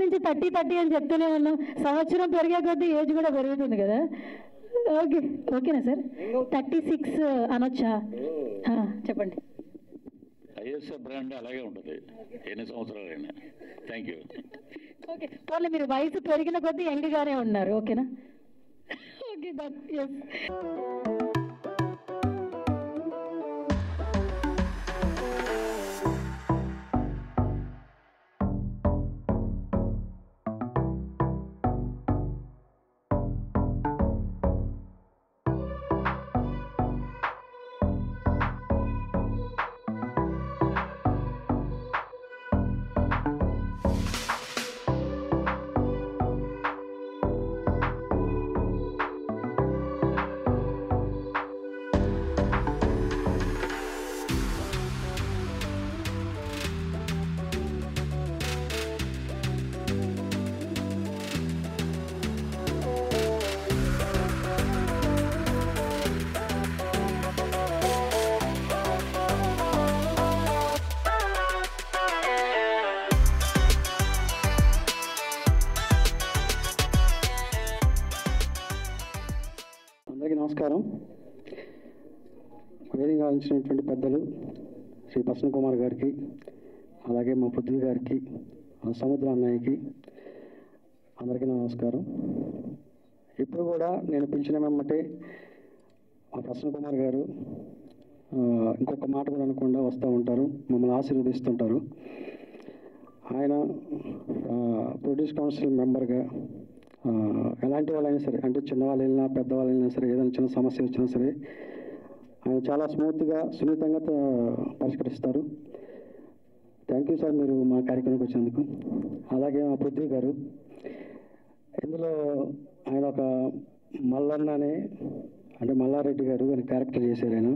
నుంచి 30 అని చెప్తూనే ఉన్నాం. సంవత్సరం పెరిగే కొద్దీ ఏజ్ కూడా పెరుగుతుంది కదా. ఓకే, ఓకేనా సార్? 36 అనొచ్చా? చెప్పండి. ఐఎస్ఎఫ్ బ్రాండ్ అలాగే ఉంటుంది ఎన్ని సంవత్సరాలైనా. Thank you. ఓకే, పోనీ మీరు వయసు పెరిగిన కొద్దీ యంగ్గానే ఉన్నారు. ఓకేనా? Okay, done. ఎస్. నమస్కారం. వేదికగా ఉంచినటువంటి పెద్దలు శ్రీ ప్రసన్న కుమార్ గారికి, అలాగే మా పృథ్వీ గారికి, సముద్ర అన్నయ్యకి అందరికీ నమస్కారం. ఇప్పుడు కూడా నేను పిలిచిన వెంబటే మా ప్రసన్న కుమార్ గారు ఇంకొక మాట కూడా అనకుండా వస్తూ ఉంటారు, మమ్మల్ని ఆశీర్వదిస్తుంటారు. ఆయన ప్రొడ్యూస్ కౌన్సిల్ మెంబర్గా ఎలాంటి వాళ్ళైనా సరే, అంటే చిన్నవాళ్ళు వెళ్ళినా పెద్దవాళ్ళు వెళ్ళినా సరే, ఏదైనా చిన్న సమస్య వచ్చినా సరే ఆయన చాలా స్మూత్గా సున్నితంగా పరిష్కరిస్తారు. థ్యాంక్ యూ సార్, మీరు మా కార్యక్రమానికి వచ్చినందుకు. అలాగే మా పృథ్వీ గారు, ఇందులో ఆయన ఒక మల్లన్న అనే, అంటే మల్లారెడ్డి గారు అని క్యారెక్టర్ చేశారు. ఆయన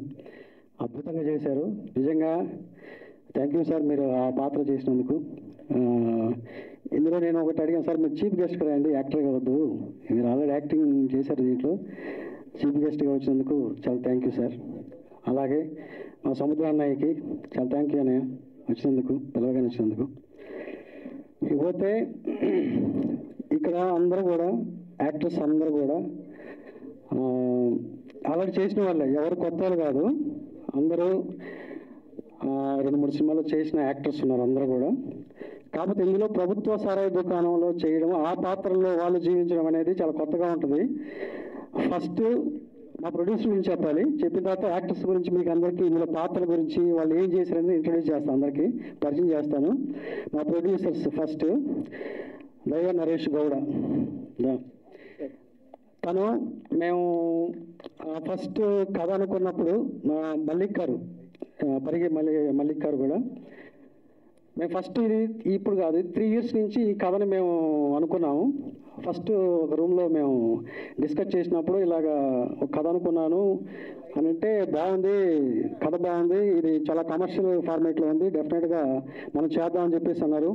అద్భుతంగా చేశారు. నిజంగా థ్యాంక్ యూ సార్, మీరు ఆ పాత్ర చేసినందుకు. ఇందులో నేను ఒకటి అడిగాను సార్, మీరు చీఫ్ గెస్ట్గా రండి, యాక్టర్గా వద్దు, మీరు ఆల్రెడీ యాక్టింగ్ చేశారు, దీంట్లో చీఫ్ గెస్ట్గా వచ్చినందుకు చాలా థ్యాంక్ యూ సార్. అలాగే మా సముద్ర అన్నయ్యకి చాలా థ్యాంక్ యూ అన్నయ్య, వచ్చినందుకు, పిల్లలుగానే వచ్చినందుకు. ఇకపోతే ఇక్కడ అందరూ కూడా యాక్టర్స్ అందరూ కూడా ఆల్రెడీ చేసిన వాళ్ళే, ఎవరు కొత్త వాళ్ళు కాదు, అందరూ 2-3 సినిమాలు చేసిన యాక్టర్స్ ఉన్నారు అందరూ కూడా. కాకపోతే ఇందులో ప్రభుత్వ సారాయి దుకాణంలో చేయడం, ఆ పాత్రలో వాళ్ళు జీవించడం అనేది చాలా కొత్తగా ఉంటుంది. ఫస్ట్ మా ప్రొడ్యూసర్ గురించి చెప్పాలి, చెప్పిన తర్వాత యాక్టర్స్ గురించి మీకు అందరికీ ఇందులో పాత్రల గురించి వాళ్ళు ఏం చేశారనేది ఇంట్రొడ్యూస్ చేస్తాను, అందరికీ పరిచయం చేస్తాను. మా ప్రొడ్యూసర్స్ ఫస్ట్ దైవ నరేష్ గౌడ. తను మేము ఫస్ట్ కథ అనుకున్నప్పుడు మా మల్లిక్ గారు, పరిగే మల్లిక్ గారు కూడా, మేము ఫస్ట్ ఇది ఇప్పుడు కాదు 3 years నుంచి ఈ కథను మేము అనుకున్నాము. ఫస్ట్ ఒక రూమ్లో మేము డిస్కస్ చేసినప్పుడు ఇలాగా ఒక కథ అనుకున్నాను అని అంటే, బాగుంది కథ, బాగుంది, ఇది చాలా కమర్షియల్ ఫార్మేట్లో ఉంది, డెఫినెట్గా మనం చేద్దామని చెప్పేసి అన్నారు.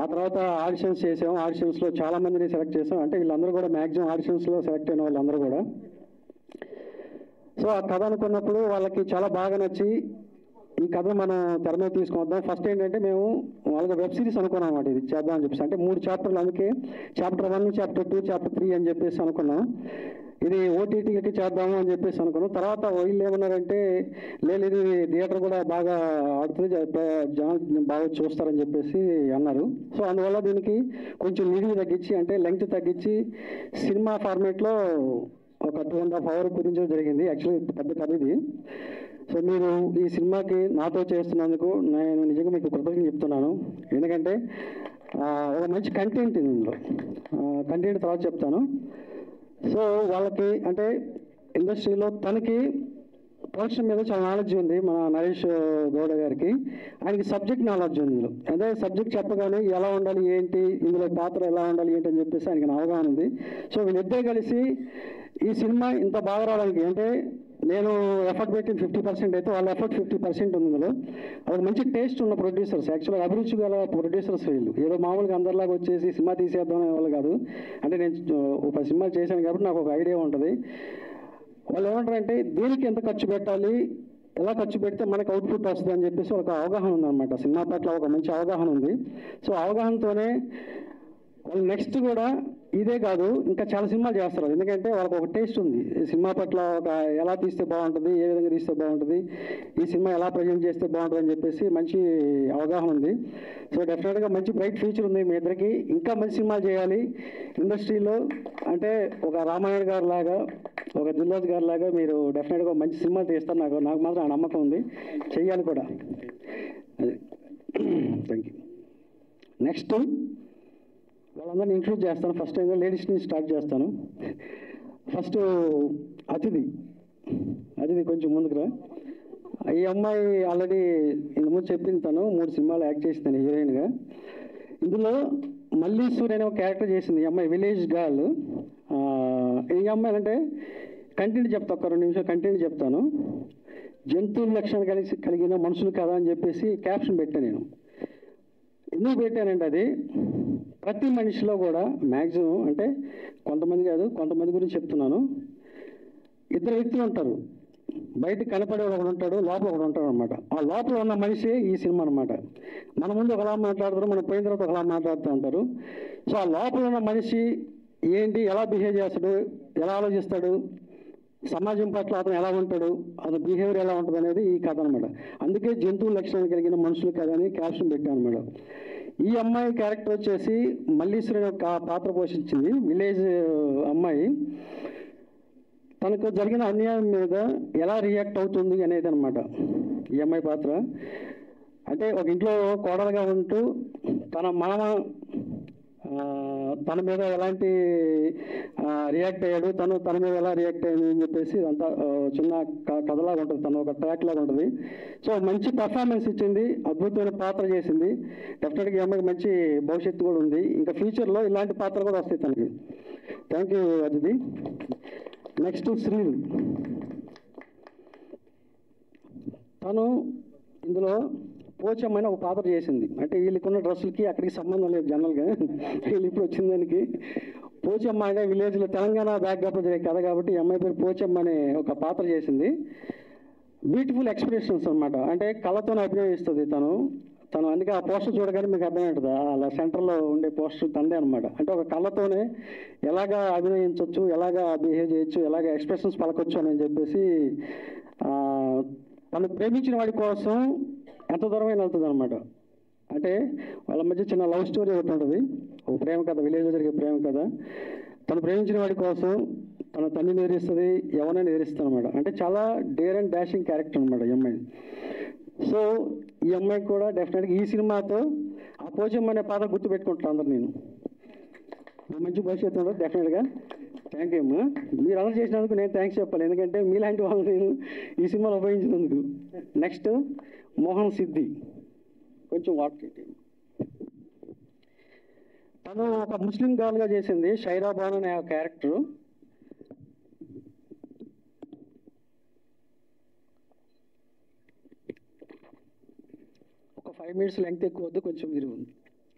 ఆ తర్వాత ఆడిషన్స్ చేసాము, ఆడిషన్స్లో చాలామందిని సెలెక్ట్ చేసాం. అంటే వీళ్ళందరూ కూడా మ్యాక్సిమం ఆడిషన్స్లో సెలెక్ట్ అయిన వాళ్ళందరూ కూడా. సో ఆ కథ అనుకున్నప్పుడు వాళ్ళకి చాలా బాగా నచ్చి ఈ కథ మనం తెర మీద తీసుకొద్దాం. ఫస్ట్ ఏంటంటే మేము వాళ్ళకి వెబ్ సిరీస్ అనుకున్నాం అన్నమాట, ఇది చేద్దాం అని చెప్పేసి. అంటే 3 chapters, అందుకే Chapter 1, Chapter 2, Chapter 3 అని చెప్పేసి అనుకున్నాం. ఇది ఓటీటీకి చేద్దాము అని చెప్పేసి అనుకున్నాం. తర్వాత వీళ్ళు ఏమన్నారంటే, లేదు ఇది థియేటర్ కూడా బాగా ఆడుతుంది, జనాలు బాగా చూస్తారని చెప్పేసి అన్నారు. సో అందువల్ల దీనికి కొంచెం నిడివి తగ్గించి, అంటే లెంగ్త్ తగ్గించి సినిమా ఫార్మేట్లో ఒక 2.5 hours కుదించడం జరిగింది. యాక్చువల్లీ పెద్ద కథ ఇది. సో మీరు ఈ సినిమాకి నాతో చేస్తున్నందుకు నేను నిజంగా మీకు కృతజ్ఞతలు చెప్తున్నాను. ఎందుకంటే ఒక మంచి కంటెంట్ ఇందులో, కంటెంట్ తర్వాత చెప్తాను. సో వాళ్ళకి అంటే ఇండస్ట్రీలో తనకి ప్రొడక్షన్ మీద చాలా నాలెడ్జ్ ఉంది, మన నరేష్ గౌడ గారికి. ఆయనకి సబ్జెక్ట్ నాలెడ్జ్ ఉంది ఇందులో. అదే సబ్జెక్ట్ చెప్పగానే ఎలా ఉండాలి ఏంటి, ఇందులో పాత్ర ఎలా ఉండాలి ఏంటి అని చెప్పేసి ఆయనకి అవగాహన ఉంది. సో వీళ్ళిద్దరే కలిసి ఈ సినిమా ఇంత బాగా రావడానికి, అంటే నేను ఎఫర్ట్ పెట్టిన 50% అయితే వాళ్ళ ఎఫర్ట్ 50% ఉంది ఇందులో. అది మంచి టేస్ట్ ఉన్న ప్రొడ్యూసర్స్, యాక్చువల్గా అభిరుచి గల ప్రొడ్యూసర్స్ వీళ్ళు. ఏదో మామూలుగా అందరిలాగా వచ్చేసి సినిమా తీసేద్దాం అనే వాళ్ళు కాదు. అంటే నేను ఒక 10 సినిమాలు చేశాను కాబట్టి నాకు ఒక ఐడియా ఉంటుంది. వాళ్ళు ఏమంటారంటే దీనికి ఎంత ఖర్చు పెట్టాలి, ఎలా ఖర్చు పెడితే మనకు అవుట్పుట్ వస్తుంది అని చెప్పేసి ఒక అవగాహన ఉందన్నమాట. సినిమా పట్ల ఒక మంచి అవగాహన ఉంది. సో అవగాహనతోనే వాళ్ళు నెక్స్ట్ కూడా ఇదే కాదు ఇంకా చాలా సినిమాలు చేస్తారు, ఎందుకంటే వాళ్ళకి ఒక టేస్ట్ ఉంది సినిమా పట్ల, ఒక ఎలా తీస్తే బాగుంటుంది, ఏ విధంగా తీస్తే బాగుంటుంది, ఈ సినిమా ఎలా ప్రజెంట్ చేస్తే బాగుంటుంది అని చెప్పేసి మంచి అవగాహన ఉంది. సో డెఫినెట్గా మంచి బ్రైట్ ఫ్యూచర్ ఉంది మీ ఇద్దరికి, ఇంకా మంచి సినిమాలు చేయాలి ఇండస్ట్రీలో. అంటే ఒక రామాయణ గారు లాగా, ఒక దిల్రాజు గారు లాగా మీరు డెఫినెట్గా మంచి సినిమాలు తీస్తారు, నాకు మాత్రం ఆ నమ్మకం ఉంది, చెయ్యాలి కూడా. Thank you. నెక్స్ట్ వాళ్ళందరినీ ఇంక్లూడ్ చేస్తాను. ఫస్ట్ టైం లేడీస్ని స్టార్ట్ చేస్తాను. ఫస్ట్ అతిథి కొంచెం ముందుకురా. ఈ అమ్మాయి ఆల్రెడీ ఇంతకుముందు చెప్పింది, తను 3 సినిమాలు యాక్ట్ చేసింది హీరోయిన్గా. ఇందులో మల్లీశ్వరి అనే ఒక క్యారెక్టర్ చేసింది ఈ అమ్మాయి, విలేజ్ గర్ల్. ఈ అమ్మాయి అంటే కంటెంట్ చెప్తా, ఒక 2 నిమిషాలు కంటెంట్ చెప్తాను. జంతువుల లక్షణాలు కలిగిన మనుషులు కదా అని చెప్పేసి క్యాప్షన్ పెట్టాను నేను. ఎందుకు పెట్టానంటే అది ప్రతి మనిషిలో కూడా మ్యాక్సిమం, అంటే కొంతమంది కాదు కొంతమంది గురించి చెప్తున్నాను, 2 వ్యక్తులు ఉంటారు. బయటకు కనపడే ఒకడు ఉంటాడు, లోపల ఒకడు ఉంటాడు అనమాట. ఆ లోపల ఉన్న మనిషి ఈ సినిమా అనమాట. మన ముందు ఒకలా మాట్లాడతారు, మనం పోయిన తర్వాత ఒకలా మాట్లాడుతూ ఉంటారు. సో ఆ లోపల ఉన్న మనిషి ఏంటి, ఎలా బిహేవ్ చేస్తాడు, ఎలా ఆలోచిస్తాడు, సమాజం పట్ల అతను ఎలా ఉంటాడు, అతని బిహేవియర్ ఎలా ఉంటుంది అనేది ఈ కథ అనమాట. అందుకే జంతువుల లక్షణాలు కలిగిన మనుషులు కథ అని క్యాప్షన్ పెట్టాను అనమాట. ఈ అమ్మాయి క్యారెక్టర్ వచ్చేసి మల్లీశ్వరి యొక్క పాత్ర పోషించింది, విలేజ్ అమ్మాయి. తనకు జరిగిన అన్యాయం మీద ఎలా రియాక్ట్ అవుతుంది అనేది అనమాట ఈ అమ్మాయి పాత్ర. అంటే ఒక ఇంట్లో కోడలుగా ఉంటూ తన మామ తన మీద ఎలాంటి రియాక్ట్ అయ్యాడు, తన మీద ఎలా రియాక్ట్ అయ్యింది అని చెప్పేసి అంతా చిన్న కథలాగా ఉంటుంది, తను ఒక ట్రాక్ లాగా ఉంటుంది. సో మంచి పర్ఫార్మెన్స్ ఇచ్చింది, అద్భుతమైన పాత్ర చేసింది. డెఫినెట్గా ఈ అమ్మాయికి మంచి భవిష్యత్తు కూడా ఉంది, ఇంకా ఫ్యూచర్లో ఇలాంటి పాత్రలు కూడా వస్తాయి తనకి. Thank you Aditi. నెక్స్ట్ శ్రీలు. తను ఇందులో పోచమ్మని ఒక పాత్ర చేసింది. అంటే వీళ్ళకున్న డ్రెస్సులకి అక్కడికి సంబంధం లేదు జనరల్గా, వీళ్ళు ఇప్పుడు వచ్చిన దానికి. పోచమ్మ అనే విలేజ్లో తెలంగాణ బ్యాక్డ్రాప్ జరిగే కథ కాబట్టి ఈ అమ్మాయి పేరు పోచమ్మ అనే ఒక పాత్ర చేసింది. బ్యూటిఫుల్ ఎక్స్ప్రెషన్స్ అనమాట, అంటే కళ్ళతోనే అభినయిస్తుంది తను. అందుకే ఆ పోస్టర్ చూడగానే మీకు అర్థమవుతుంది, అలా సెంటర్లో ఉండే పోస్టర్ తందే అనమాట. అంటే ఒక కళ్ళతోనే ఎలాగా అభినయించవచ్చు, ఎలాగా బిహేవ్ చేయొచ్చు, ఎలాగ ఎక్స్ప్రెషన్స్ పలకొచ్చు అని చెప్పేసి తను ప్రేమించిన వాడి కోసం ఎంత దూరమైన వెళ్తుంది అనమాట. అంటే వాళ్ళ మధ్య చిన్న లవ్ స్టోరీ ఒకటి ఉంటుంది, ఒక ప్రేమ కథ, విలేజ్లో జరిగే ప్రేమ కథ. తను ప్రేమించిన వాడి కోసం తన తల్లిని ఎదిరిస్తుంది, ఎవరైనా ఎదిరిస్తుంది అనమాట. అంటే చాలా డేర్ అండ్ డాషింగ్ క్యారెక్టర్ అనమాట ఈ అమ్మాయి. సో ఈ అమ్మాయికి కూడా డెఫినెట్గా ఈ సినిమాతో ఆ పోచమ్మ అనే పాత్ర గుర్తుపెట్టుకుంటాను అందరు. నేను మంచి భవిష్యత్తు ఉండదు డెఫినెట్గా. థ్యాంక్ యూ అమ్మా, మీరు అలా చేసినందుకు నేను థ్యాంక్స్ చెప్పాలి, ఎందుకంటే మీలాంటి వాళ్ళు నేను ఈ సినిమాలో ఉపయోగించినందుకు. నెక్స్ట్ మోహన్ సిద్ధి. కొంచెం వాటర్. తను ఒక ముస్లిం గర్ల్గా చేసింది, షైరా బాను అనే క్యారెక్టరు. ఒక 5 minutes లెంగ్త్ ఎక్కువ వద్దు, కొంచెం మీరు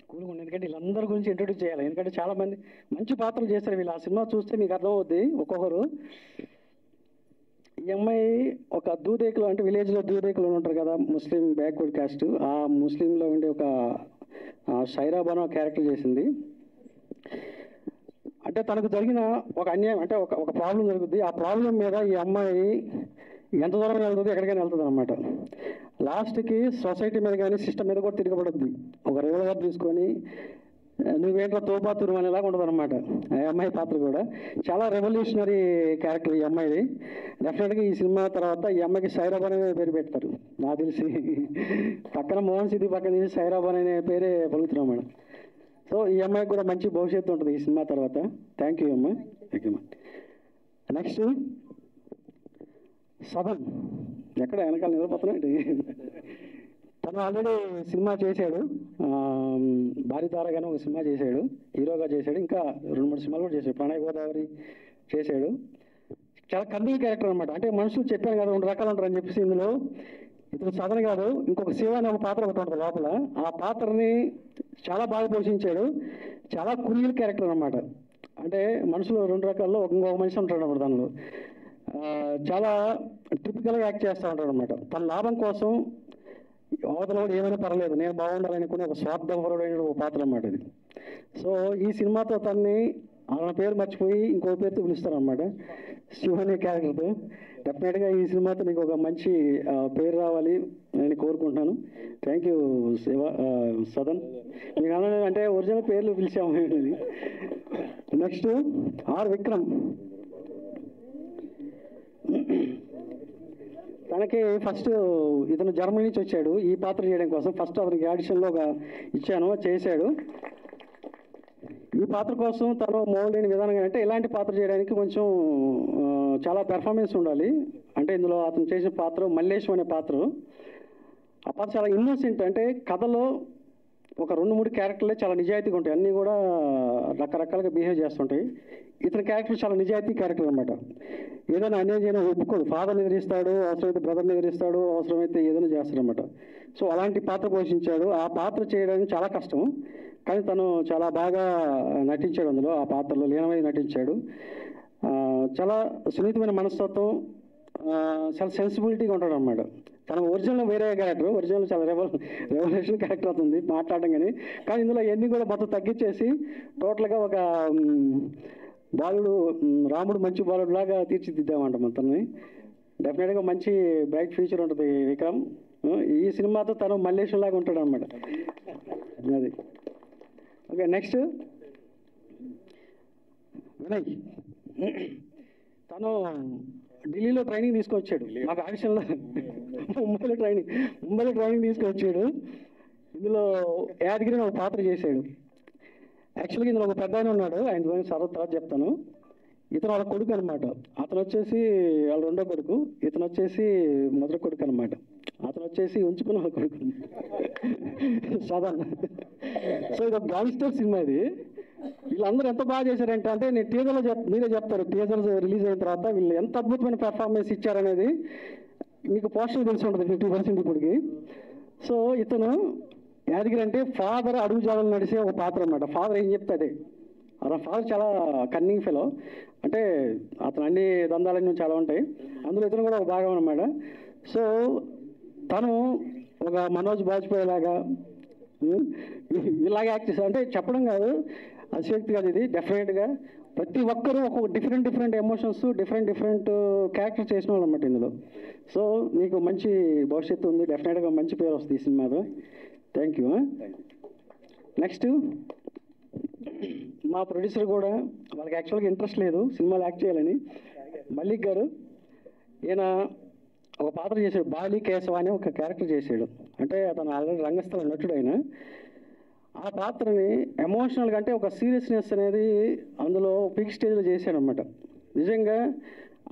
కూల్గా ఉంది, ఎందుకంటే వీళ్ళందరి గురించి ఇంట్రొడ్యూస్ చేయాలి, ఎందుకంటే చాలామంది మంచి పాత్రలు చేస్తారు వీళ్ళు. ఆ సినిమా చూస్తే మీకు అర్థమవుద్ది ఒక్కొక్కరు. ఈ అమ్మాయి ఒక దూదేకులు, అంటే విలేజ్లో దూదేకులు ఉంటారు కదా, ముస్లిం బ్యాక్వర్డ్ క్యాస్ట్, ఆ ముస్లింలో ఉండే ఒక షైరా బాను క్యారెక్టర్ చేసింది. అంటే తనకు జరిగిన ఒక అన్యాయం, అంటే ఒక ప్రాబ్లం జరుగుతుంది, ఆ ప్రాబ్లం మీద ఈ అమ్మాయి ఎంత దూరం వెళ్తుంది, ఎక్కడికైనా వెళ్తుంది అనమాట. లాస్ట్కి సొసైటీ మీద కానీ సిస్టమ్ మీద కూడా తిరగబడుద్ది. ఒక రివల్వర్ తీసుకొని నువ్వేంట్రా తోపాతురు అనేలాగా ఉంటుంది అనమాట ఈ అమ్మాయి పాత్ర కూడా. చాలా రెవల్యూషనరీ క్యారెక్టర్ ఈ అమ్మాయిది. డెఫినెట్గా ఈ సినిమా తర్వాత ఈ అమ్మాయికి సైరాబాన్ అనే పేరు పెడతారు నాకు తెలిసి. పక్కన మోహన్ సిద్ధి పక్కన తీసి సైరాబాన్ అనే పేరే పలుకుతున్నాం మేడం. సో ఈ అమ్మాయికి కూడా మంచి భవిష్యత్తు ఉంటుంది ఈ సినిమా తర్వాత. థ్యాంక్ యూ అమ్మాయి. థ్యాంక్ యూ అమ్మా. నెక్స్ట్ సదన్. ఎక్కడ వెనకాల నిలబడుతున్నాయి. తను ఆల్రెడీ సినిమా చేశాడు, భారీ తారగానే ఒక సినిమా చేశాడు, హీరోగా చేశాడు, ఇంకా 2-3 సినిమాలు కూడా చేశాడు, ప్రణయ్ గోదావరి చేశాడు. చాలా కన్నింగ్ క్యారెక్టర్ అనమాట. అంటే మనుషులు చెప్పాను కదా 2 రకాలు ఉంటారని చెప్పేసి, ఇందులో ఇతను సదన్ కాదు, ఇంకొక శివ అనే ఒక పాత్ర ఒకటి ఉంటుంది లోపల. ఆ పాత్రని చాలా బాగా పోషించాడు. చాలా కురియల్ క్యారెక్టర్ అనమాట. అంటే మనుషులు 2 రకాల్లో ఇంకొక మనిషి ఉంటాడు అన్నమాట దానిలో. చాలా టిపికల్గా యాక్ట్ చేస్తూ ఉంటాడు అనమాట. తన లాభం కోసం అవతల ఏమైనా పర్లేదు, నేను బాగుండాలనుకునే ఒక స్వార్థపరుడైన ఒక పాత్ర అన్నమాట ఇది. సో ఈ సినిమాతో తన్ని ఆయన పేరు మర్చిపోయి ఇంకో పేరుతో పిలుస్తారనమాట, శివ అనే క్యారెక్టర్తో. డెఫినెట్గా ఈ సినిమాతో నీకు ఒక మంచి పేరు రావాలి నేను కోరుకుంటున్నాను. Thank you Shiva Sadan. మీకు అంటే ఒరిజినల్ పేర్లు పిలిచాము. Next are Vikram. తనకి ఫస్ట్ ఇతను జర్మనీ నుంచి వచ్చాడు ఈ పాత్ర చేయడం కోసం. ఫస్ట్ అతనికి ఆడిషన్లో ఇచ్చాను, చేశాడు. ఈ పాత్ర కోసం తను మౌల్డ్ అయిన విధానంగా అంటే ఇలాంటి పాత్ర చేయడానికి కొంచెం చాలా పెర్ఫార్మెన్స్ ఉండాలి. అంటే ఇందులో అతను చేసిన పాత్ర మల్లేశం అనే పాత్ర. ఆ పాత్ర చాలా ఇన్నోసెంట్, అంటే కథలో ఒక 2-3 క్యారెక్టర్లే చాలా నిజాయితీగా ఉంటాయి, అన్నీ కూడా రకరకాలుగా బిహేవ్ చేస్తుంటాయి. ఇతని క్యారెక్టర్ చాలా నిజాయితీ క్యారెక్టర్ అనమాట. ఏదైనా అన్యాయం చేయడం ఒప్పుకోడు, ఫాదర్ని ఎదిరిస్తాడు, అవసరమైతే బ్రదర్ని ఎదిరిస్తాడు, అవసరమైతే ఏదైనా చేస్తాడనమాట. సో అలాంటి పాత్ర పోషించాడు. ఆ పాత్ర చేయడానికి చాలా కష్టం, కానీ తను చాలా బాగా నటించాడు అందులో, ఆ పాత్రలో లీనమై నటించాడు. చాలా సున్నితమైన మనస్తత్వం, చాలా సెన్సిబిలిటీగా ఉంటాడు అన్నమాట. తన ఒరిజినల్ వేరే క్యారెక్టర్, ఒరిజినల్ చాలా రెవల్యూషన్ క్యారెక్టర్ అవుతుంది మాట్లాడడం, కానీ ఇందులో ఇవన్నీ కూడా మొత్తం తగ్గించేసి టోటల్గా ఒక బాలుడు, రాముడు మంచి బాలుడు లాగా తీర్చిదిద్దామంట మొత్తాన్ని. డెఫినెట్గా మంచి బ్రైట్ ఫ్యూచర్ ఉంటుంది విక్రమ్. ఈ సినిమాతో తను మల్లేశం లాగా ఉంటాడు అనమాట. అది ఓకే. నెక్స్ట్ వినయ్. తను ఢిల్లీలో ట్రైనింగ్ తీసుకొచ్చాడు, మాకు ఆడిషన్లో ముంబైలో ట్రైనింగ్ తీసుకొచ్చాడు. ఇందులో యాదగిరిని ఒక పాత్ర చేశాడు. యాక్చువల్గా ఇందులో ఒక పెద్ద ఆయన ఉన్నాడు, ఆయన గురించి తర్వాత చెప్తాను. ఇతను వాళ్ళ కొడుకు అనమాట. అతను వచ్చేసి వాళ్ళ రెండో కొడుకు, ఇతను వచ్చేసి మొదటి కొడుకు అనమాట. అతను వచ్చేసి ఉంచుకున్న వాళ్ళ కొడుకు సదన్. సో ఇది ఒక గ్యాంగ్స్టర్ సినిమా. ఇది వీళ్ళందరూ ఎంత బాగా చేశారంటే, అంటే నేను టీజర్లో మీరే చెప్తారు, టీజర్ రిలీజ్ అయిన తర్వాత వీళ్ళు ఎంత అద్భుతమైన పెర్ఫార్మెన్స్ ఇచ్చారనేది మీకు పోస్టర్ తెలిసి ఉంటుంది 50% ఇప్పటికి. సో ఇతను యాదగిరి అంటే ఫాదర్ అడుగు జాడలు నడిచే ఒక పాత్ర అనమాట. ఫాదర్ ఏం చెప్తే అదే. అతను ఫాదర్ చాలా కన్నింగ్ ఫెలో, అంటే అతను అన్ని దందాలన్నీ చాలా ఉంటాయి, అందులో ఇతను కూడా ఒక భాగం అనమాట. సో తను ఒక మనోజ్ బాజ్పేయి లాగా ఇలాగే యాక్ట్ చేశారు. అంటే చెప్పడం కాదు, అతిశక్తి కాదు ఇది. డెఫినెట్గా ప్రతి ఒక్కరూ ఒక డిఫరెంట్ ఎమోషన్స్, డిఫరెంట్ క్యారెక్టర్ చేసిన వాళ్ళు అనమాట ఇందులో. సో నీకు మంచి భవిష్యత్తు ఉంది, డెఫినెట్గా మంచి పేరు వస్తుంది ఈ సినిమాతో. Thank you. నెక్స్ట్ మా ప్రొడ్యూసర్ కూడా, వాళ్ళకి యాక్చువల్గా ఇంట్రెస్ట్ లేదు సినిమాలు యాక్ట్ చేయాలని, మల్లిక్ గారు. ఈయన ఒక పాత్ర చేశాడు, బాలి కేశవ అని ఒక క్యారెక్టర్ చేశాడు. అంటే అతను ఆల్రెడీ రంగస్థల నటుడు. ఆయన ఆ పాత్రని ఎమోషనల్గా, అంటే ఒక సీరియస్నెస్ అనేది అందులో పీక్ స్టేజ్లో చేశాడు అనమాట. నిజంగా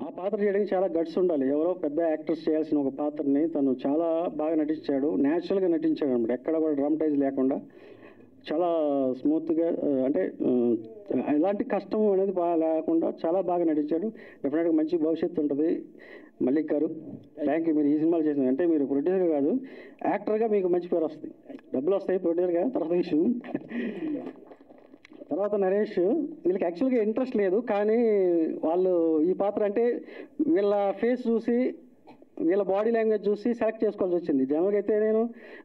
ఆ పాత్ర చేయడానికి చాలా గట్స్ ఉండాలి. ఎవరో పెద్ద యాక్టర్స్ చేయాల్సిన ఒక పాత్రని తను చాలా బాగా నటించాడు, న్యాచురల్గా నటించాడు అనమాట. ఎక్కడ కూడా డ్రామటైజ్ లేకుండా చాలా స్మూత్గా, అంటే ఎలాంటి కష్టం అనేది లేకుండా చాలా బాగా నటించాడు. డెఫినెట్గా మంచి భవిష్యత్తు ఉంటుంది మల్లిక్ గారు. Thank you. మీరు ఈ సినిమాలు చేసిన, అంటే మీరు ప్రొడ్యూసర్ కాదు, యాక్టర్గా మీకు మంచి పేరు వస్తుంది, డబ్బులు వస్తాయి ప్రొడ్యూసర్గా. తర్వాత ఇష్యూ తర్వాత నరేష్. వీళ్ళకి యాక్చువల్గా ఇంట్రెస్ట్ లేదు, కానీ వాళ్ళు ఈ పాత్ర అంటే వీళ్ళ ఫేస్ చూసి, వీళ్ళ బాడీ లాంగ్వేజ్ చూసి సెలెక్ట్ చేసుకోవాల్సి వచ్చింది. జనరల్గా అయితే నేను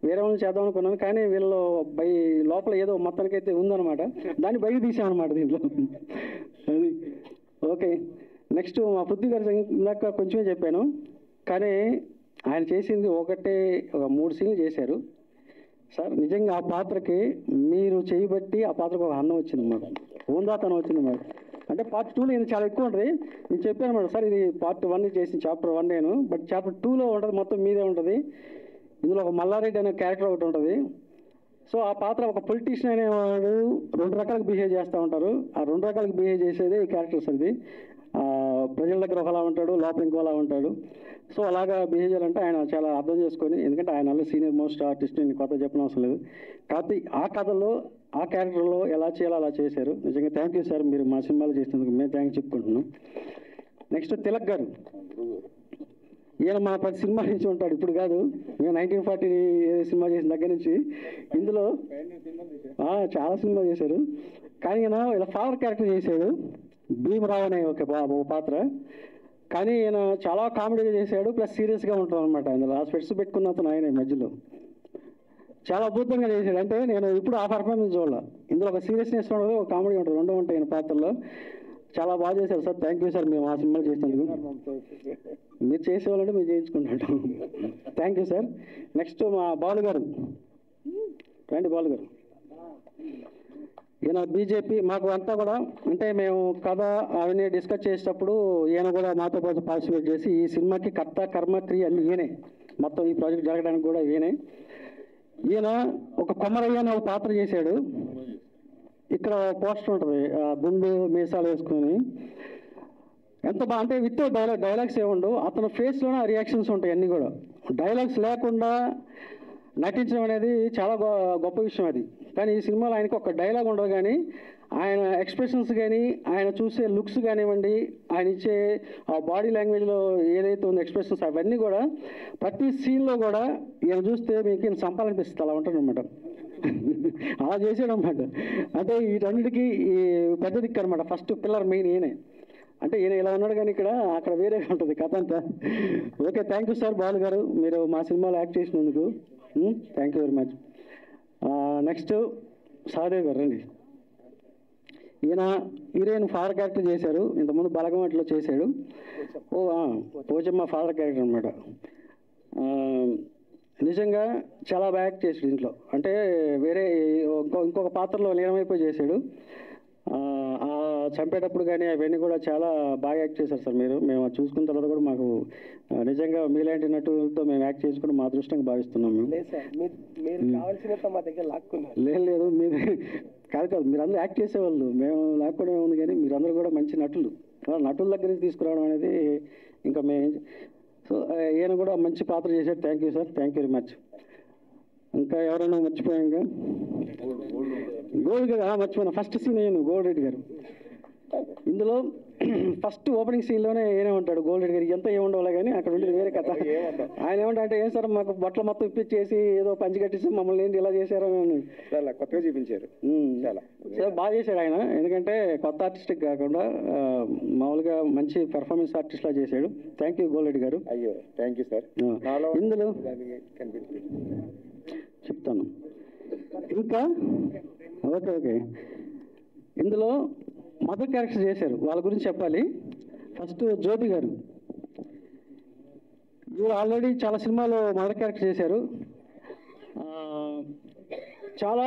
వేరే వాళ్ళని చేద్దాం అనుకున్నాను, కానీ వీళ్ళు లోపల ఏదో మొత్తానికైతే ఉందన్నమాట, దాన్ని బయట తీసామన్నమాట దీంట్లో. అది ఓకే. నెక్స్ట్ మా పృథ్వీ గారి ఇందాక కొంచెమే చెప్పాను, కానీ ఆయన చేసింది ఒక 3 సీన్లు చేశారు సార్. నిజంగా ఆ పాత్రకి మీరు చేయబట్టి ఆ పాత్రకు ఒక అన్నం వచ్చింది అన్నమాట, హోందాతనం వచ్చింది అన్నమాట. అంటే పార్ట్ 2లో ఇది చాలా ఎక్కువ ఉంటుంది. నేను చెప్పాను అన్నమాట, సార్ ఇది పార్ట్ 1 చేసిన చాప్టర్ 1 నేను, బట్ చాప్టర్ 2లో ఉంటుంది, మొత్తం మీదే ఉంటుంది. ఇందులో ఒక మల్లారెడ్డి అనే క్యారెక్టర్ ఒకటి ఉంటుంది. సో ఆ పాత్ర ఒక పొలిటీషియన్ అనేవాడు 2 రకాలుగా బిహేవ్ చేస్తూ ఉంటారు. ఆ 2 రకాలుగా బిహేవ్ చేసేదే ఈ క్యారెక్టర్స్. అది ప్రజల దగ్గర ఒకలా ఉంటాడు, లోపల ఇంకోలా ఉంటాడు. సో అలాగా బిహేవ్ చేయాలంటే ఆయన చాలా అర్థం చేసుకొని, ఎందుకంటే ఆయన సీనియర్ మోస్ట్ ఆర్టిస్ట్, నేను కొత్త చెప్పిన అవసరం లేదు. కాబట్టి ఆ కథలో, ఆ క్యారెక్టర్లో ఎలా చేయాలో అలా చేశారు. నిజంగా థ్యాంక్ యూ సార్, మీరు మా సినిమాలు చేసినందుకు మేము థ్యాంక్స్ చెప్పుకుంటున్నాం. నెక్స్ట్ తిలక్ గారు. ఈయన మా 10 సినిమా నుంచి ఉంటాడు, ఇప్పుడు కాదు, మేము 1940 సినిమా చేసిన దగ్గర నుంచి ఇందులో చాలా సినిమా చేశారు. కానీ ఈయన ఇలా ఫాదర్ క్యారెక్టర్ చేశాడు, భీమరావు అనే ఒక పాత్ర. కానీ ఈయన చాలా కామెడీగా చేశాడు, ప్లస్ సీరియస్గా ఉంటాడు అనమాట. అందులో ఆ స్పెట్స్ పెట్టుకున్న అతను ఆయన మధ్యలో చాలా అద్భుతంగా చేశాడు. అంటే నేను ఇప్పుడు ఆ పర్ఫార్మెన్స్ చూడాలి. ఇందులో ఒక సీరియస్నెస్ ఉంటుంది, ఒక కామెడీ ఉంటుంది, రెండు ఉంటాయి ఈయన పాత్రలో. చాలా బాగా చేశారు సార్. థ్యాంక్ యూ సార్ మేము ఆ సినిమాలు చేసినందుకు. మీరు చేసేవాళ్ళంటే మేము చేయించుకుంటాం. Thank you sir. నెక్స్ట్ మా బాలు గారు, రండి బాలు గారు. ఈయన బీజేపీ మాకు అంతా కూడా అంటే మేము కథ అవన్నీ డిస్కస్ చేసేటప్పుడు ఈయన కూడా మాతో పాటు పార్టిసిపేట్ చేసి ఈ సినిమాకి కర్త కర్మ క్రియ అన్ని ఈయనే, మొత్తం ఈ ప్రాజెక్ట్ జరగడానికి కూడా ఈయనే. ఈయన ఒక కొమరయ్య అనే ఒక పాత్ర చేశాడు. ఇక్కడ పోస్టర్ ఉంటుంది, గుండు మీసాలు వేసుకొని ఎంత బాగా అంటే విత్ డైలాగ్స్ ఏముండవు, అతని ఫేస్లోనే రియాక్షన్స్ ఉంటాయి అన్నీ కూడా. డైలాగ్స్ లేకుండా నటించడం అనేది చాలా గొప్ప విషయం అది. కానీ ఈ సినిమాలో ఆయనకి ఒక డైలాగ్ ఉండదు, కానీ ఆయన ఎక్స్ప్రెషన్స్ కానీ ఆయన చూసే లుక్స్ కానివ్వండి, ఆయన ఇచ్చే ఆ బాడీ లాంగ్వేజ్లో ఏదైతే ఉందో ఎక్స్ప్రెషన్స్ అవన్నీ కూడా ప్రతి సీన్లో కూడా ఈయన చూస్తే మీకు ఈయన సంపాలనిపిస్తుంది, అలా ఉంటుంది అనమాట. అలా చేసాడు అనమాట. అంటే వీటన్నిటికీ ఈ పెద్ద దిక్కు అనమాట. ఫస్ట్ పిల్లర్ మెయిన్ ఈయనే. అంటే ఈయన ఇలా ఉన్నాడు, కానీ అక్కడ వేరేగా ఉంటుంది కథ అంతా. Okay, thank you sir Balu గారు, మీరు మా సినిమాలో యాక్ట్ చేసినందుకు thank you very much. Next Sahadev గారు రండి. ఈయన హీరోయిన్ ఫాదర్ క్యారెక్టర్ చేశారు, ఇంతకుముందు బలగమట్లో చేశాడు. పోచమ్మ ఫాదర్ క్యారెక్టర్ అనమాట. నిజంగా చాలా బాగా యాక్ట్ చేశాడు ఇంట్లో. అంటే వేరే ఇంకొక పాత్రలో లీనమైపోయి చేశాడు. చంపేటప్పుడు కానీ అవన్నీ కూడా చాలా బాగా యాక్ట్ చేశారు సార్ మీరు. మేము చూసుకున్న తర్వాత కూడా మాకు నిజంగా మీలాంటి నటులతో మేము యాక్ట్ చేసుకుని మా అదృష్టంగా భావిస్తున్నాం మేము. లేదు మీరు కాదు మీరందరూ యాక్ట్ చేసేవాళ్ళు, మేము లాక్కోవడం ఏముంది, కానీ మీరందరూ కూడా మంచి నటులు. నటుల దగ్గర నుంచి తీసుకురావడం అనేది ఇంకా మేము. సో ఈయన కూడా మంచి పాత్ర చేశారు. Thank you sir, thank you very much. ఇంకా ఎవరైనా మర్చిపోయాక గోల్డ్ గారు మర్చిపోయినా ఫస్ట్ సీన్ అయ్యాను గోల్డ్ రెడ్డి గారు. ఇందులో ఫస్ట్ ఓపెనింగ్ సీన్లోనే ఏనే ఉంటాడు గోల్డ్ రెడ్డి గారు. ఎంత ఏముండవులే కానీ అక్కడ ఉండేది వేరే కథ. ఆయన ఏమంటే ఏం సార్ మాకు బట్టలు మొత్తం ఇప్పించేసి ఏదో పంచి కట్టేసి మమ్మల్ని ఏంటి ఇలా చేశారు అని చాలా కొత్తగా చూపించారు. చాలా బాగా చేశాడు ఆయన. ఎందుకంటే కొత్త ఆర్టిస్ట్కి కాకుండా మామూలుగా మంచి పెర్ఫార్మెన్స్ ఆర్టిస్ట్లా చేశాడు. థ్యాంక్ యూ గోల్డ్ రెడ్డి గారు. అయ్యో థ్యాంక్ యూ సార్. ఇందులో చెప్తాను ఇంకా. ఓకే ఇందులో మదర్ క్యారెక్టర్ చేశారు, వాళ్ళ గురించి చెప్పాలి. ఫస్ట్ జ్యోతి గారు, వీళ్ళు ఆల్రెడీ చాలా సినిమాలో మదర్ క్యారెక్టర్ చేశారు. చాలా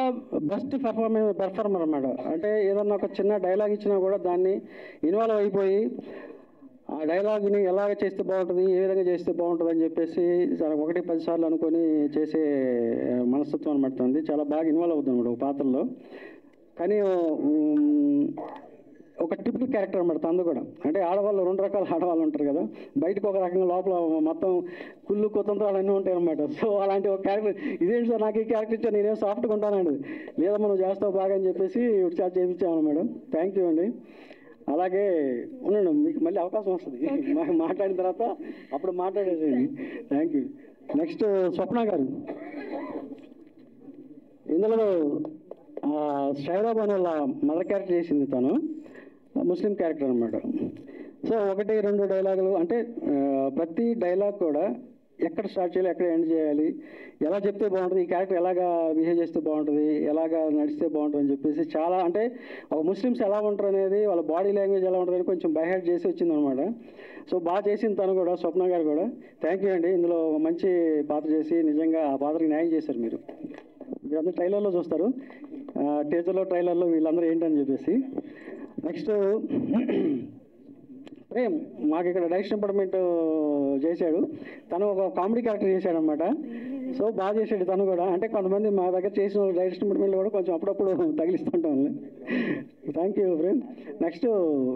బెస్ట్ పెర్ఫార్మర్ అన్నమాట. అంటే ఏదన్నా ఒక చిన్న డైలాగ్ ఇచ్చినా కూడా దాన్ని ఇన్వాల్వ్ అయిపోయి ఆ డైలాగ్ని ఎలాగ చేస్తే బాగుంటుంది, ఏ విధంగా చేస్తే బాగుంటుంది అని చెప్పేసి 1-10 సార్లు అనుకొని చేసే మనస్తత్వం అనమాట. ఉంది చాలా బాగా ఇన్వాల్వ్ అవుతుంది అనమాట ఒక పాత్రలో. కానీ ఒక టిపికల్ క్యారెక్టర్ అనమాట తనది కూడా. అంటే ఆడవాళ్ళు 2 రకాల ఆడవాళ్ళు ఉంటారు కదా, బయటకు ఒక రకంగా లోపల మొత్తం కుళ్ళు కుతంత్రాలు అన్నీ ఉంటాయి అనమాట. సో అలాంటి ఒక క్యారెక్టర్, ఇదేంటి సార్ నాకు ఈ క్యారెక్టర్ ఇచ్చా, నేనేం సాఫ్ట్గా ఉంటానండి, లేదా మనం చేస్తావు బాగా అని చెప్పేసి చార్జ్ చేయించాము మేడం. థ్యాంక్ యూ అండి. అలాగే ఉండండి, మీకు మళ్ళీ అవకాశం వస్తుంది మాట్లాడిన తర్వాత, అప్పుడు మాట్లాడేసేయండి. Thank you. నెక్స్ట్ స్వప్న గారు, ఇందులో షైరాబ్ అనే వాళ్ళ మదర్ క్యారెక్టర్ చేసింది తను, ముస్లిం క్యారెక్టర్ అనమాట. సో 1-2 డైలాగులు, అంటే ప్రతి డైలాగ్ కూడా ఎక్కడ స్టార్ట్ చేయాలి, ఎక్కడ ఎండ్ చేయాలి, ఎలా చెప్తే బాగుంటుంది, ఈ క్యారెక్టర్ ఎలాగా బిహేవ్ చేస్తే బాగుంటుంది, ఎలాగా నడిస్తే బాగుంటుంది అని చెప్పేసి చాలా, అంటే ఒక ముస్లిమ్స్ ఎలా ఉంటారు అనేది, వాళ్ళ బాడీ లాంగ్వేజ్ ఎలా ఉంటుంది అని కొంచెం బైహార్ట్ చేసి వచ్చిందనమాట. సో బాగా చేసింది తను కూడా, స్వప్న గారు కూడా. థ్యాంక్ యూ అండి. ఇందులో మంచి పాత్ర చేసి నిజంగా ఆ పాత్రకి న్యాయం చేశారు మీరు. మీరందరూ ట్రైలర్లో చూస్తారు, టీజర్లో ట్రైలర్లో వీళ్ళందరూ ఏంటని చెప్పేసి. నెక్స్ట్ ప్రేమ్, మాకు ఇక్కడ డైరెక్షన్ డిపార్ట్మెంట్ చేశాడు. తను ఒక కామెడీ క్యారెక్టర్ చేశాడు అనమాట. సో బాగా చేశాడు తను కూడా. అంటే కొంతమంది మా దగ్గర చేసిన డైరెక్షన్ డిపార్ట్మెంట్లో కూడా కొంచెం అప్పుడప్పుడు తగిలిస్తుంటాం. Thank you Prem. Next